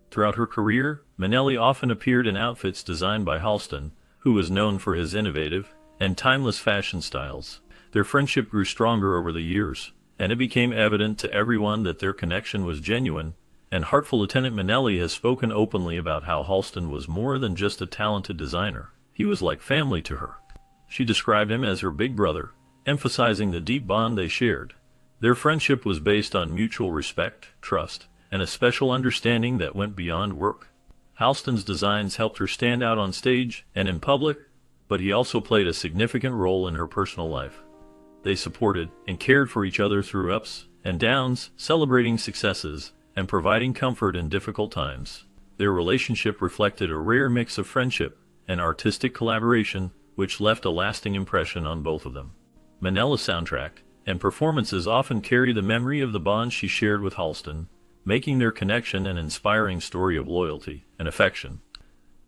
S1: Throughout her career, Minnelli often appeared in outfits designed by Halston, who was known for his innovative and timeless fashion styles. Their friendship grew stronger over the years, and it became evident to everyone that their connection was genuine and heartful. Lieutenant Minnelli has spoken openly about how Halston was more than just a talented designer. He was like family to her. She described him as her big brother, emphasizing the deep bond they shared. Their friendship was based on mutual respect, trust, and a special understanding that went beyond work. Halston's designs helped her stand out on stage and in public, but he also played a significant role in her personal life. They supported and cared for each other through ups and downs, celebrating successes and providing comfort in difficult times. Their relationship reflected a rare mix of friendship and artistic collaboration, which left a lasting impression on both of them. Minnelli's soundtrack and performances often carry the memory of the bond she shared with Halston, making their connection an inspiring story of loyalty and affection.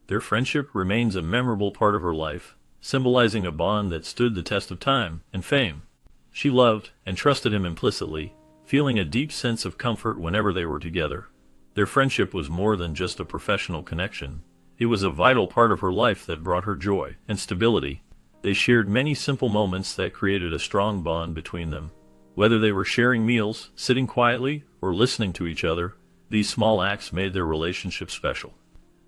S1: Their friendship remains a memorable part of her life, symbolizing a bond that stood the test of time and fame. She loved and trusted him implicitly, feeling a deep sense of comfort whenever they were together. Their friendship was more than just a professional connection. It was a vital part of her life that brought her joy and stability. They shared many simple moments that created a strong bond between them. Whether they were sharing meals, sitting quietly, or listening to each other, these small acts made their relationship special.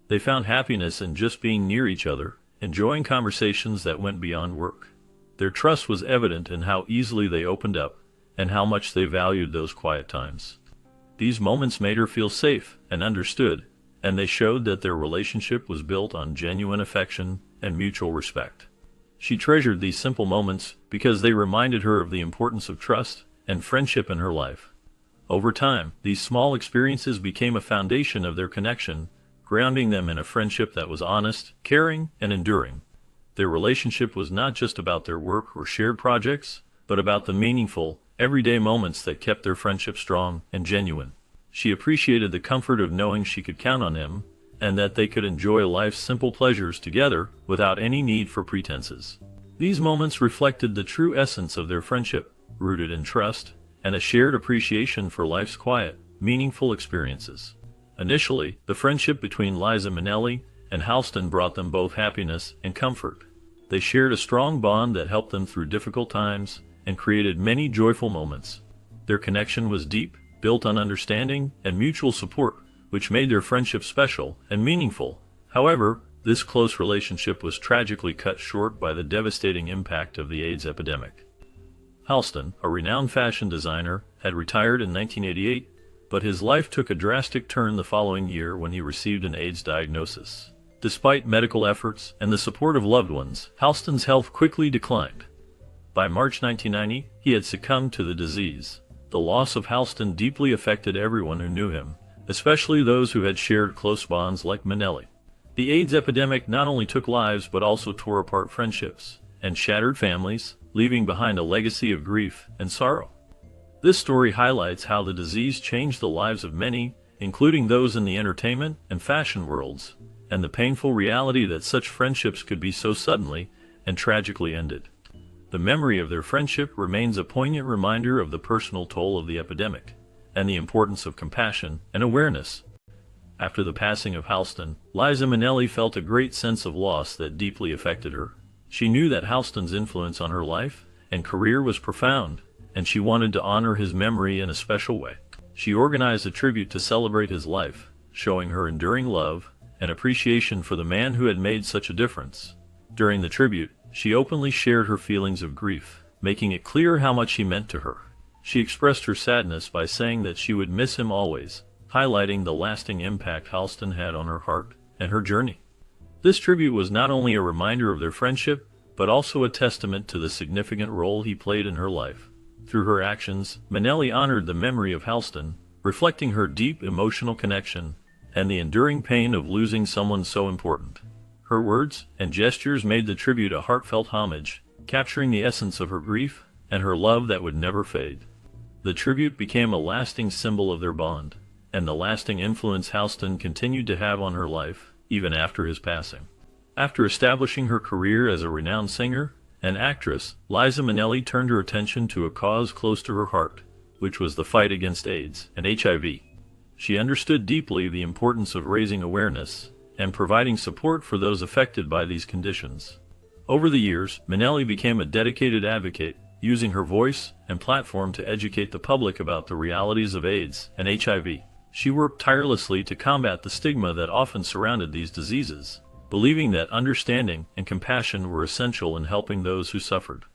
S1: They found happiness in just being near each other, enjoying conversations that went beyond work. Their trust was evident in how easily they opened up, and how much they valued those quiet times. These moments made her feel safe and understood, and they showed that their relationship was built on genuine affection and mutual respect. She treasured these simple moments because they reminded her of the importance of trust and friendship in her life. Over time, these small experiences became a foundation of their connection, grounding them in a friendship that was honest, caring, and enduring. Their relationship was not just about their work or shared projects, but about the meaningful, everyday moments that kept their friendship strong and genuine. She appreciated the comfort of knowing she could count on him, and that they could enjoy life's simple pleasures together without any need for pretenses. These moments reflected the true essence of their friendship, rooted in trust and a shared appreciation for life's quiet, meaningful experiences. Initially, the friendship between Liza Minnelli and Halston brought them both happiness and comfort. They shared a strong bond that helped them through difficult times and created many joyful moments. Their connection was deep, built on understanding and mutual support, which made their friendship special and meaningful. However, this close relationship was tragically cut short by the devastating impact of the AIDS epidemic. Halston, a renowned fashion designer, had retired in 1988, but his life took a drastic turn the following year when he received an AIDS diagnosis. Despite medical efforts and the support of loved ones, Halston's health quickly declined. By March 1990, he had succumbed to the disease. The loss of Halston deeply affected everyone who knew him, especially those who had shared close bonds like Minnelli. The AIDS epidemic not only took lives but also tore apart friendships and shattered families, leaving behind a legacy of grief and sorrow. This story highlights how the disease changed the lives of many, including those in the entertainment and fashion worlds, and the painful reality that such friendships could be so suddenly and tragically ended. The memory of their friendship remains a poignant reminder of the personal toll of the epidemic and the importance of compassion and awareness. After the passing of Halston, Liza Minnelli felt a great sense of loss that deeply affected her. She knew that Halston's influence on her life and career was profound, and she wanted to honor his memory in a special way. She organized a tribute to celebrate his life, showing her enduring love and appreciation for the man who had made such a difference. During the tribute, she openly shared her feelings of grief, making it clear how much he meant to her. She expressed her sadness by saying that she would miss him always, highlighting the lasting impact Halston had on her heart and her journey. This tribute was not only a reminder of their friendship, but also a testament to the significant role he played in her life. Through her actions, Minnelli honored the memory of Halston, reflecting her deep emotional connection and the enduring pain of losing someone so important. Her words and gestures made the tribute a heartfelt homage, capturing the essence of her grief and her love that would never fade. The tribute became a lasting symbol of their bond, and the lasting influence Halston continued to have on her life, even after his passing. After establishing her career as a renowned singer and actress, Liza Minnelli turned her attention to a cause close to her heart, which was the fight against AIDS and HIV. She understood deeply the importance of raising awareness and providing support for those affected by these conditions. Over the years, Minnelli became a dedicated advocate, using her voice and platform to educate the public about the realities of AIDS and HIV. She worked tirelessly to combat the stigma that often surrounded these diseases, believing that understanding and compassion were essential in helping those who suffered.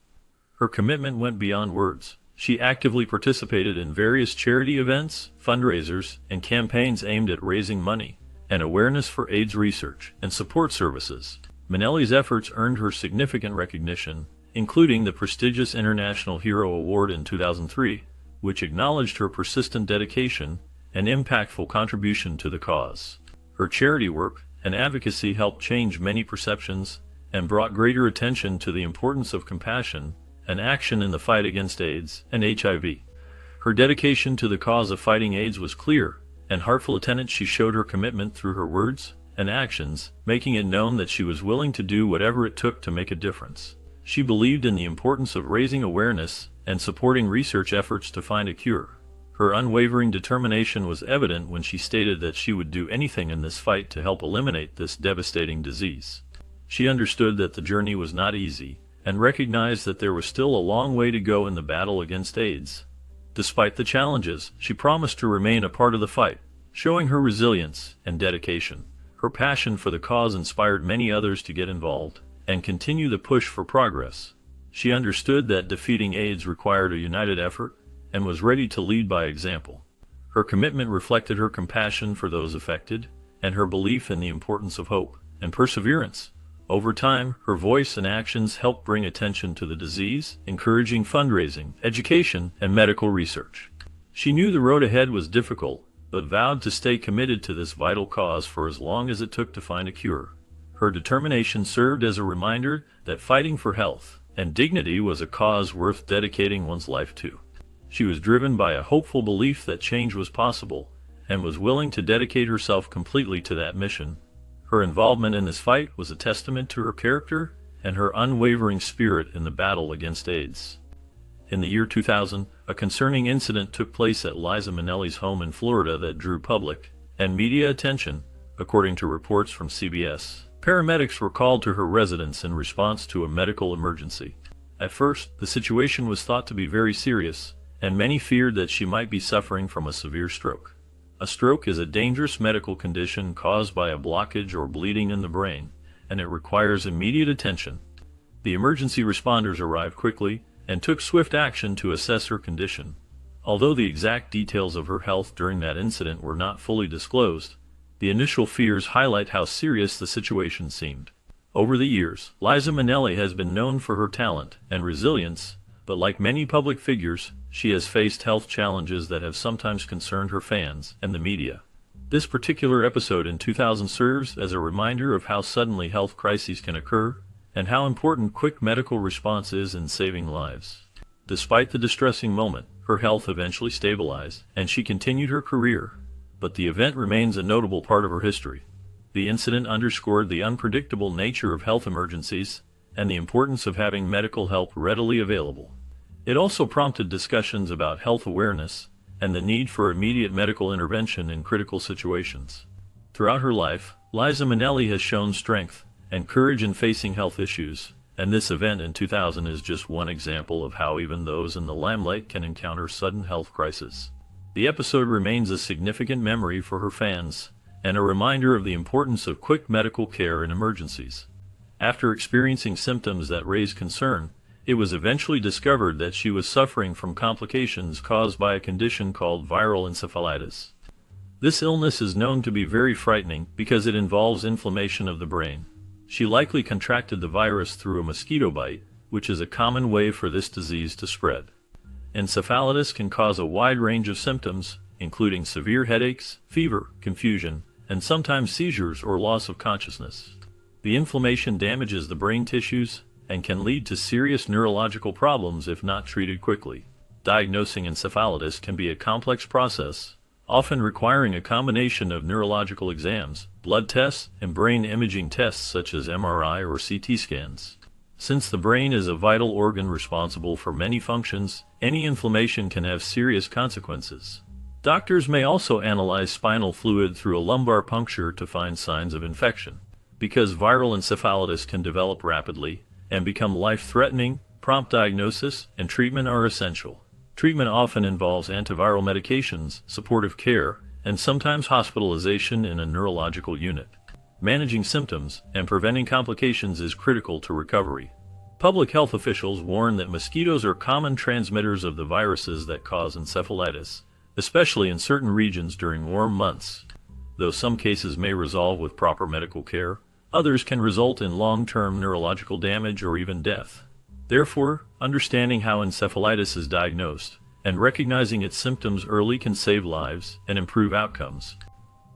S1: Her commitment went beyond words. She actively participated in various charity events, fundraisers, and campaigns aimed at raising money and awareness for AIDS research and support services. Minnelli's efforts earned her significant recognition, including the prestigious International Hero Award in 2003, which acknowledged her persistent dedication and impactful contribution to the cause. Her charity work and advocacy helped change many perceptions and brought greater attention to the importance of compassion and action in the fight against AIDS and HIV. Her dedication to the cause of fighting AIDS was clear and heartfelt. She showed her commitment through her words and actions, making it known that she was willing to do whatever it took to make a difference. She believed in the importance of raising awareness and supporting research efforts to find a cure. Her unwavering determination was evident when she stated that she would do anything in this fight to help eliminate this devastating disease. She understood that the journey was not easy, and recognized that there was still a long way to go in the battle against AIDS. Despite the challenges, she promised to remain a part of the fight, showing her resilience and dedication. Her passion for the cause inspired many others to get involved and continue the push for progress. She understood that defeating AIDS required a united effort and was ready to lead by example. Her commitment reflected her compassion for those affected and her belief in the importance of hope and perseverance. Over time, her voice and actions helped bring attention to the disease, encouraging fundraising, education, and medical research. She knew the road ahead was difficult, but vowed to stay committed to this vital cause for as long as it took to find a cure. Her determination served as a reminder that fighting for health and dignity was a cause worth dedicating one's life to. She was driven by a hopeful belief that change was possible, and was willing to dedicate herself completely to that mission. Her involvement in this fight was a testament to her character and her unwavering spirit in the battle against AIDS. In the year 2000, a concerning incident took place at Liza Minnelli's home in Florida that drew public and media attention, according to reports from CBS. Paramedics were called to her residence in response to a medical emergency. At first, the situation was thought to be very serious, and many feared that she might be suffering from a severe stroke. A stroke is a dangerous medical condition caused by a blockage or bleeding in the brain, and it requires immediate attention. The emergency responders arrived quickly and took swift action to assess her condition. Although the exact details of her health during that incident were not fully disclosed, the initial fears highlight how serious the situation seemed. Over the years, Liza Minnelli has been known for her talent and resilience, but like many public figures, she has faced health challenges that have sometimes concerned her fans and the media. This particular episode in 2000 serves as a reminder of how suddenly health crises can occur, and how important quick medical response is in saving lives. Despite the distressing moment, her health eventually stabilized, and she continued her career. But the event remains a notable part of her history. The incident underscored the unpredictable nature of health emergencies, and the importance of having medical help readily available. It also prompted discussions about health awareness and the need for immediate medical intervention in critical situations. Throughout her life, Liza Minnelli has shown strength and courage in facing health issues, and this event in 2000 is just one example of how even those in the limelight can encounter sudden health crises. The episode remains a significant memory for her fans, and a reminder of the importance of quick medical care in emergencies. After experiencing symptoms that raised concern, it was eventually discovered that she was suffering from complications caused by a condition called viral encephalitis. This illness is known to be very frightening because it involves inflammation of the brain. She likely contracted the virus through a mosquito bite, which is a common way for this disease to spread. Encephalitis can cause a wide range of symptoms, including severe headaches, fever, confusion, and sometimes seizures or loss of consciousness. The inflammation damages the brain tissues and can lead to serious neurological problems if not treated quickly. Diagnosing encephalitis can be a complex process, often requiring a combination of neurological exams, blood tests, and brain imaging tests such as MRI or CT scans. Since the brain is a vital organ responsible for many functions, any inflammation can have serious consequences. Doctors may also analyze spinal fluid through a lumbar puncture to find signs of infection. Because viral encephalitis can develop rapidly and become life-threatening, prompt diagnosis and treatment are essential. Treatment often involves antiviral medications, supportive care, and sometimes hospitalization in a neurological unit. Managing symptoms and preventing complications is critical to recovery. Public health officials warn that mosquitoes are common transmitters of the viruses that cause encephalitis, especially in certain regions during warm months. Though some cases may resolve with proper medical care, others can result in long-term neurological damage or even death. Therefore, understanding how encephalitis is diagnosed and recognizing its symptoms early can save lives and improve outcomes.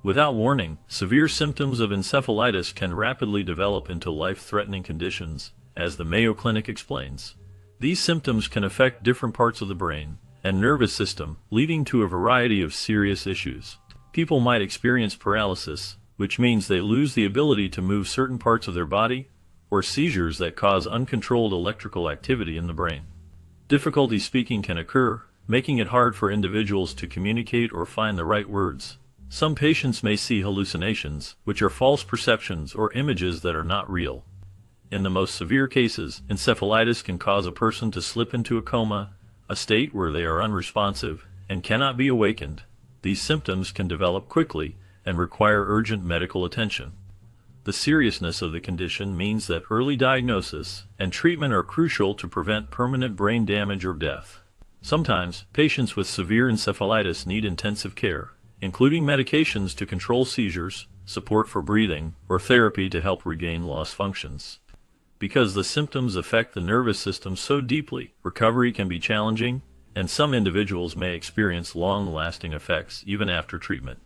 S1: Without warning, severe symptoms of encephalitis can rapidly develop into life-threatening conditions, as the Mayo Clinic explains. These symptoms can affect different parts of the brain and nervous system, leading to a variety of serious issues. People might experience paralysis, which means they lose the ability to move certain parts of their body, or seizures that cause uncontrolled electrical activity in the brain. Difficulty speaking can occur, making it hard for individuals to communicate or find the right words. Some patients may see hallucinations, which are false perceptions or images that are not real. In the most severe cases, encephalitis can cause a person to slip into a coma, a state where they are unresponsive and cannot be awakened. These symptoms can develop quickly and require urgent medical attention. The seriousness of the condition means that early diagnosis and treatment are crucial to prevent permanent brain damage or death. Sometimes, patients with severe encephalitis need intensive care, including medications to control seizures, support for breathing, or therapy to help regain lost functions. Because the symptoms affect the nervous system so deeply, recovery can be challenging, and some individuals may experience long-lasting effects even after treatment.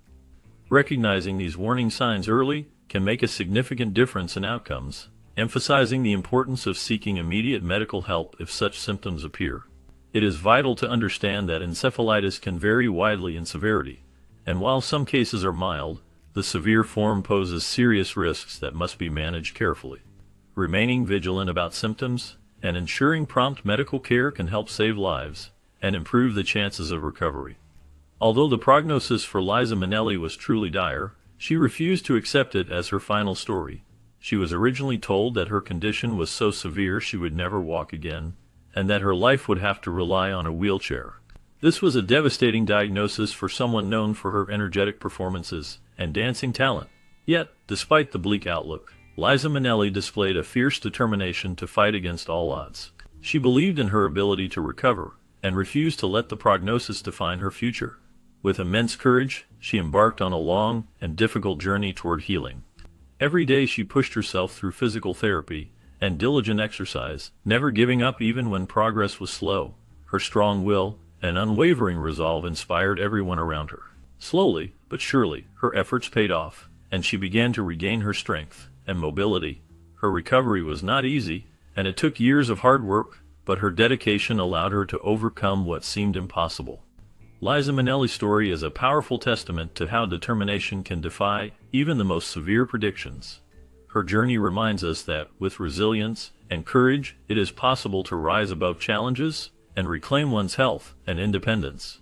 S1: Recognizing these warning signs early can make a significant difference in outcomes, emphasizing the importance of seeking immediate medical help if such symptoms appear. It is vital to understand that encephalitis can vary widely in severity, and while some cases are mild, the severe form poses serious risks that must be managed carefully. Remaining vigilant about symptoms and ensuring prompt medical care can help save lives and improve the chances of recovery. Although the prognosis for Liza Minnelli was truly dire, she refused to accept it as her final story. She was originally told that her condition was so severe she would never walk again, and that her life would have to rely on a wheelchair. This was a devastating diagnosis for someone known for her energetic performances and dancing talent. Yet, despite the bleak outlook, Liza Minnelli displayed a fierce determination to fight against all odds. She believed in her ability to recover and refused to let the prognosis define her future. With immense courage, she embarked on a long and difficult journey toward healing. Every day she pushed herself through physical therapy and diligent exercise, never giving up even when progress was slow. Her strong will and unwavering resolve inspired everyone around her. Slowly but surely, her efforts paid off, and she began to regain her strength and mobility. Her recovery was not easy, and it took years of hard work, but her dedication allowed her to overcome what seemed impossible. Liza Minnelli's story is a powerful testament to how determination can defy even the most severe predictions. Her journey reminds us that, with resilience and courage, it is possible to rise above challenges and reclaim one's health and independence.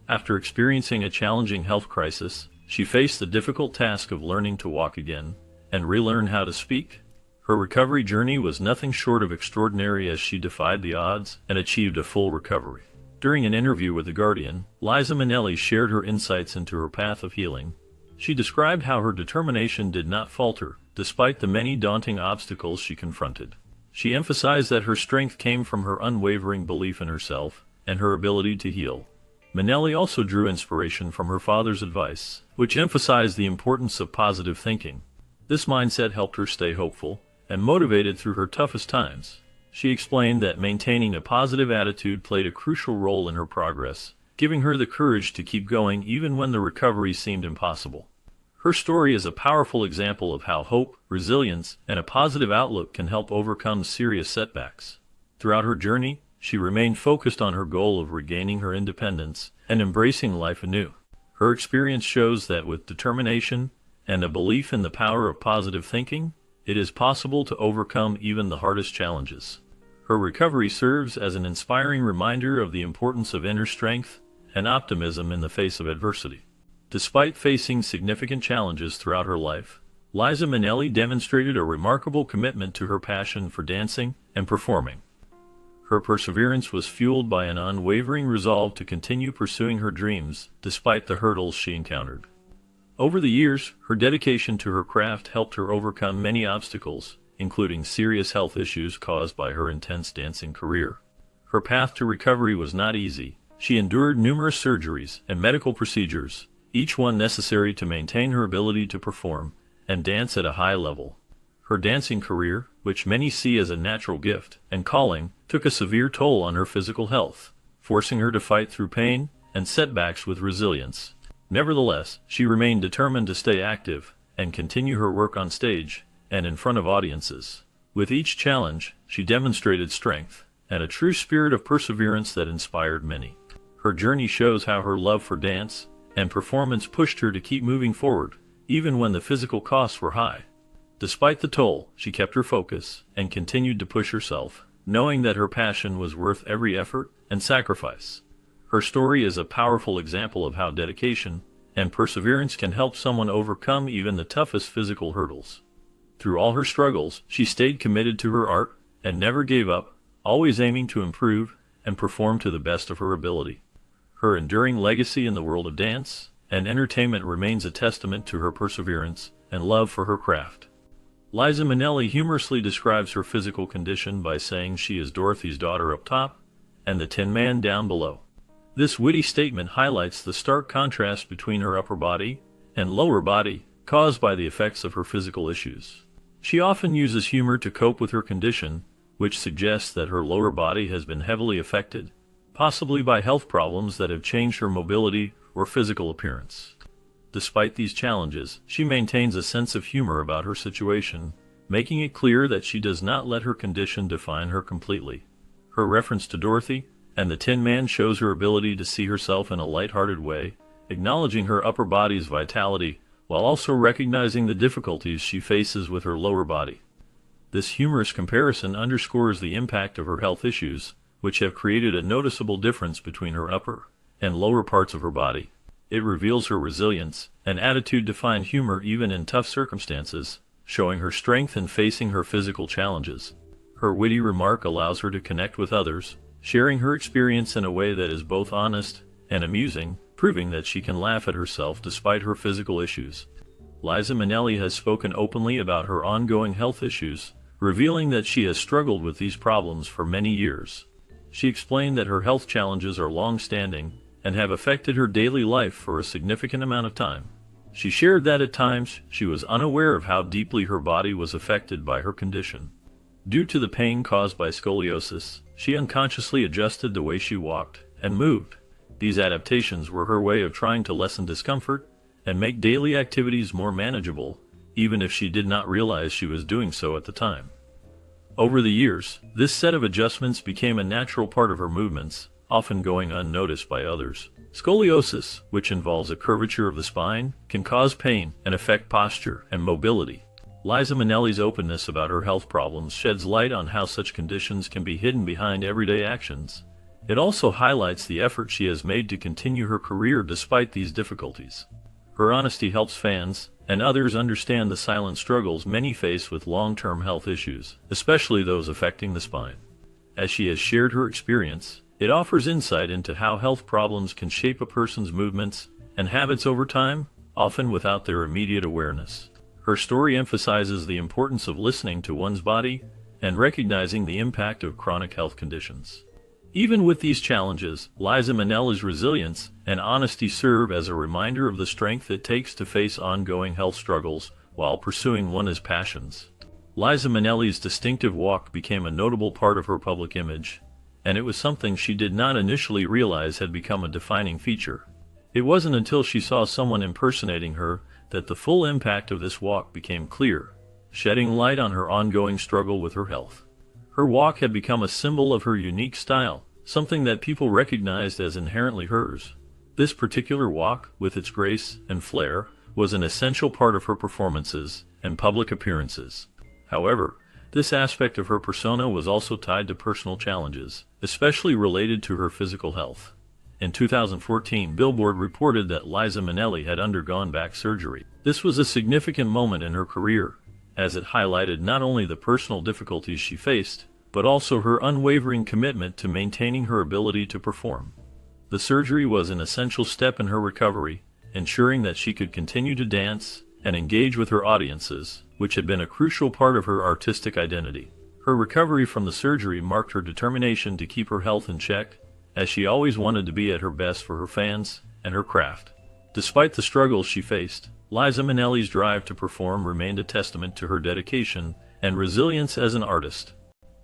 S1: After experiencing a challenging health crisis, she faced the difficult task of learning to walk again and relearn how to speak. Her recovery journey was nothing short of extraordinary as she defied the odds and achieved a full recovery. During an interview with The Guardian, Liza Minnelli shared her insights into her path of healing. She described how her determination did not falter, despite the many daunting obstacles she confronted. She emphasized that her strength came from her unwavering belief in herself and her ability to heal. Minnelli also drew inspiration from her father's advice, which emphasized the importance of positive thinking. This mindset helped her stay hopeful and motivated through her toughest times. She explained that maintaining a positive attitude played a crucial role in her progress, giving her the courage to keep going even when the recovery seemed impossible. Her story is a powerful example of how hope, resilience, and a positive outlook can help overcome serious setbacks. Throughout her journey, she remained focused on her goal of regaining her independence and embracing life anew. Her experience shows that with determination and a belief in the power of positive thinking, it is possible to overcome even the hardest challenges. Her recovery serves as an inspiring reminder of the importance of inner strength and optimism in the face of adversity. Despite facing significant challenges throughout her life, Liza Minnelli demonstrated a remarkable commitment to her passion for dancing and performing. Her perseverance was fueled by an unwavering resolve to continue pursuing her dreams despite the hurdles she encountered. Over the years, her dedication to her craft helped her overcome many obstacles, including serious health issues caused by her intense dancing career. Her path to recovery was not easy. She endured numerous surgeries and medical procedures, each one necessary to maintain her ability to perform and dance at a high level. Her dancing career, which many see as a natural gift and calling, took a severe toll on her physical health, forcing her to fight through pain and setbacks with resilience. Nevertheless, she remained determined to stay active and continue her work on stage and in front of audiences. With each challenge, she demonstrated strength and a true spirit of perseverance that inspired many. Her journey shows how her love for dance and performance pushed her to keep moving forward, even when the physical costs were high. Despite the toll, she kept her focus and continued to push herself, knowing that her passion was worth every effort and sacrifice. Her story is a powerful example of how dedication and perseverance can help someone overcome even the toughest physical hurdles. Through all her struggles, she stayed committed to her art and never gave up, always aiming to improve and perform to the best of her ability. Her enduring legacy in the world of dance and entertainment remains a testament to her perseverance and love for her craft. Liza Minnelli humorously describes her physical condition by saying she is Dorothy's daughter up top and the Tin Man down below. This witty statement highlights the stark contrast between her upper body and lower body caused by the effects of her physical issues. She often uses humor to cope with her condition, which suggests that her lower body has been heavily affected, possibly by health problems that have changed her mobility or physical appearance. Despite these challenges, she maintains a sense of humor about her situation, making it clear that she does not let her condition define her completely. Her reference to Dorothy and the Tin Man shows her ability to see herself in a lighthearted way, acknowledging her upper body's vitality while also recognizing the difficulties she faces with her lower body. This humorous comparison underscores the impact of her health issues, which have created a noticeable difference between her upper and lower parts of her body. It reveals her resilience and attitude to find humor even in tough circumstances, showing her strength in facing her physical challenges. Her witty remark allows her to connect with others, sharing her experience in a way that is both honest and amusing, proving that she can laugh at herself despite her physical issues. Liza Minnelli has spoken openly about her ongoing health issues, revealing that she has struggled with these problems for many years. She explained that her health challenges are long-standing and have affected her daily life for a significant amount of time. She shared that at times she was unaware of how deeply her body was affected by her condition. Due to the pain caused by scoliosis, she unconsciously adjusted the way she walked and moved. These adaptations were her way of trying to lessen discomfort and make daily activities more manageable, even if she did not realize she was doing so at the time. Over the years, this set of adjustments became a natural part of her movements, often going unnoticed by others. Scoliosis, which involves a curvature of the spine, can cause pain and affect posture and mobility. Liza Minnelli's openness about her health problems sheds light on how such conditions can be hidden behind everyday actions. It also highlights the effort she has made to continue her career despite these difficulties. Her honesty helps fans and others understand the silent struggles many face with long-term health issues, especially those affecting the spine. As she has shared her experience, it offers insight into how health problems can shape a person's movements and habits over time, often without their immediate awareness. Her story emphasizes the importance of listening to one's body and recognizing the impact of chronic health conditions. Even with these challenges, Liza Minnelli's resilience and honesty serve as a reminder of the strength it takes to face ongoing health struggles while pursuing one's passions. Liza Minnelli's distinctive walk became a notable part of her public image, and it was something she did not initially realize had become a defining feature. It wasn't until she saw someone impersonating her that the full impact of this walk became clear, shedding light on her ongoing struggle with her health. Her walk had become a symbol of her unique style, something that people recognized as inherently hers. This particular walk, with its grace and flair, was an essential part of her performances and public appearances. However, this aspect of her persona was also tied to personal challenges, especially related to her physical health. In 2014, Billboard reported that Liza Minnelli had undergone back surgery. This was a significant moment in her career, as it highlighted not only the personal difficulties she faced, but also her unwavering commitment to maintaining her ability to perform. The surgery was an essential step in her recovery, ensuring that she could continue to dance and engage with her audiences, which had been a crucial part of her artistic identity. Her recovery from the surgery marked her determination to keep her health in check, as she always wanted to be at her best for her fans and her craft. Despite the struggles she faced, Liza Minnelli's drive to perform remained a testament to her dedication and resilience as an artist.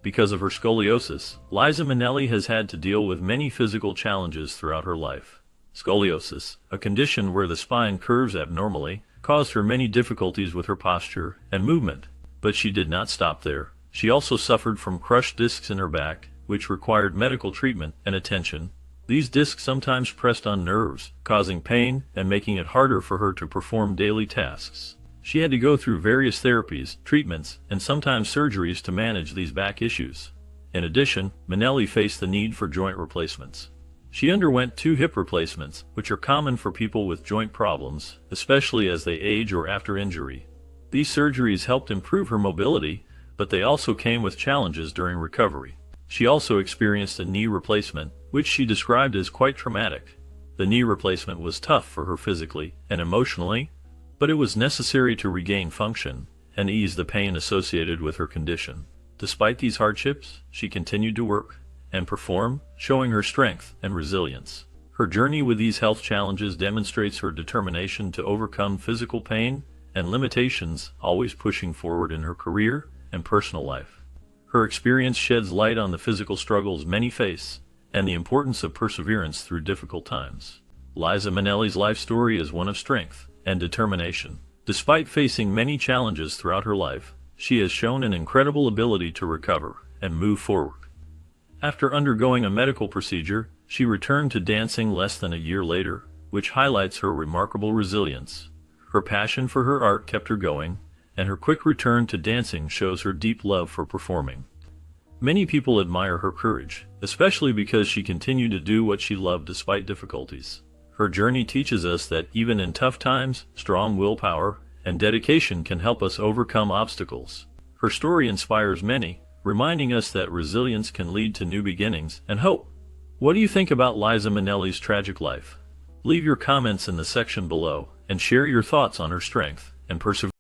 S1: Because of her scoliosis, Liza Minnelli has had to deal with many physical challenges throughout her life. Scoliosis, a condition where the spine curves abnormally, caused her many difficulties with her posture and movement. But she did not stop there. She also suffered from crushed discs in her back, which required medical treatment and attention. These discs sometimes pressed on nerves, causing pain and making it harder for her to perform daily tasks. She had to go through various therapies, treatments, and sometimes surgeries to manage these back issues. In addition, Minnelli faced the need for joint replacements. She underwent 2 hip replacements, which are common for people with joint problems, especially as they age or after injury. These surgeries helped improve her mobility, but they also came with challenges during recovery. She also experienced a knee replacement, which she described as quite traumatic. The knee replacement was tough for her physically and emotionally, but it was necessary to regain function and ease the pain associated with her condition. Despite these hardships, she continued to work and perform, showing her strength and resilience. Her journey with these health challenges demonstrates her determination to overcome physical pain and limitations, always pushing forward in her career and personal life. Her experience sheds light on the physical struggles many face and the importance of perseverance through difficult times. Liza Minnelli's life story is one of strength and determination. Despite facing many challenges throughout her life, she has shown an incredible ability to recover and move forward. After undergoing a medical procedure, she returned to dancing less than a year later, which highlights her remarkable resilience. Her passion for her art kept her going, and her quick return to dancing shows her deep love for performing. Many people admire her courage, especially because she continued to do what she loved despite difficulties. Her journey teaches us that even in tough times, strong willpower and dedication can help us overcome obstacles. Her story inspires many, reminding us that resilience can lead to new beginnings and hope. What do you think about Liza Minnelli's tragic life? Leave your comments in the section below and share your thoughts on her strength and perseverance.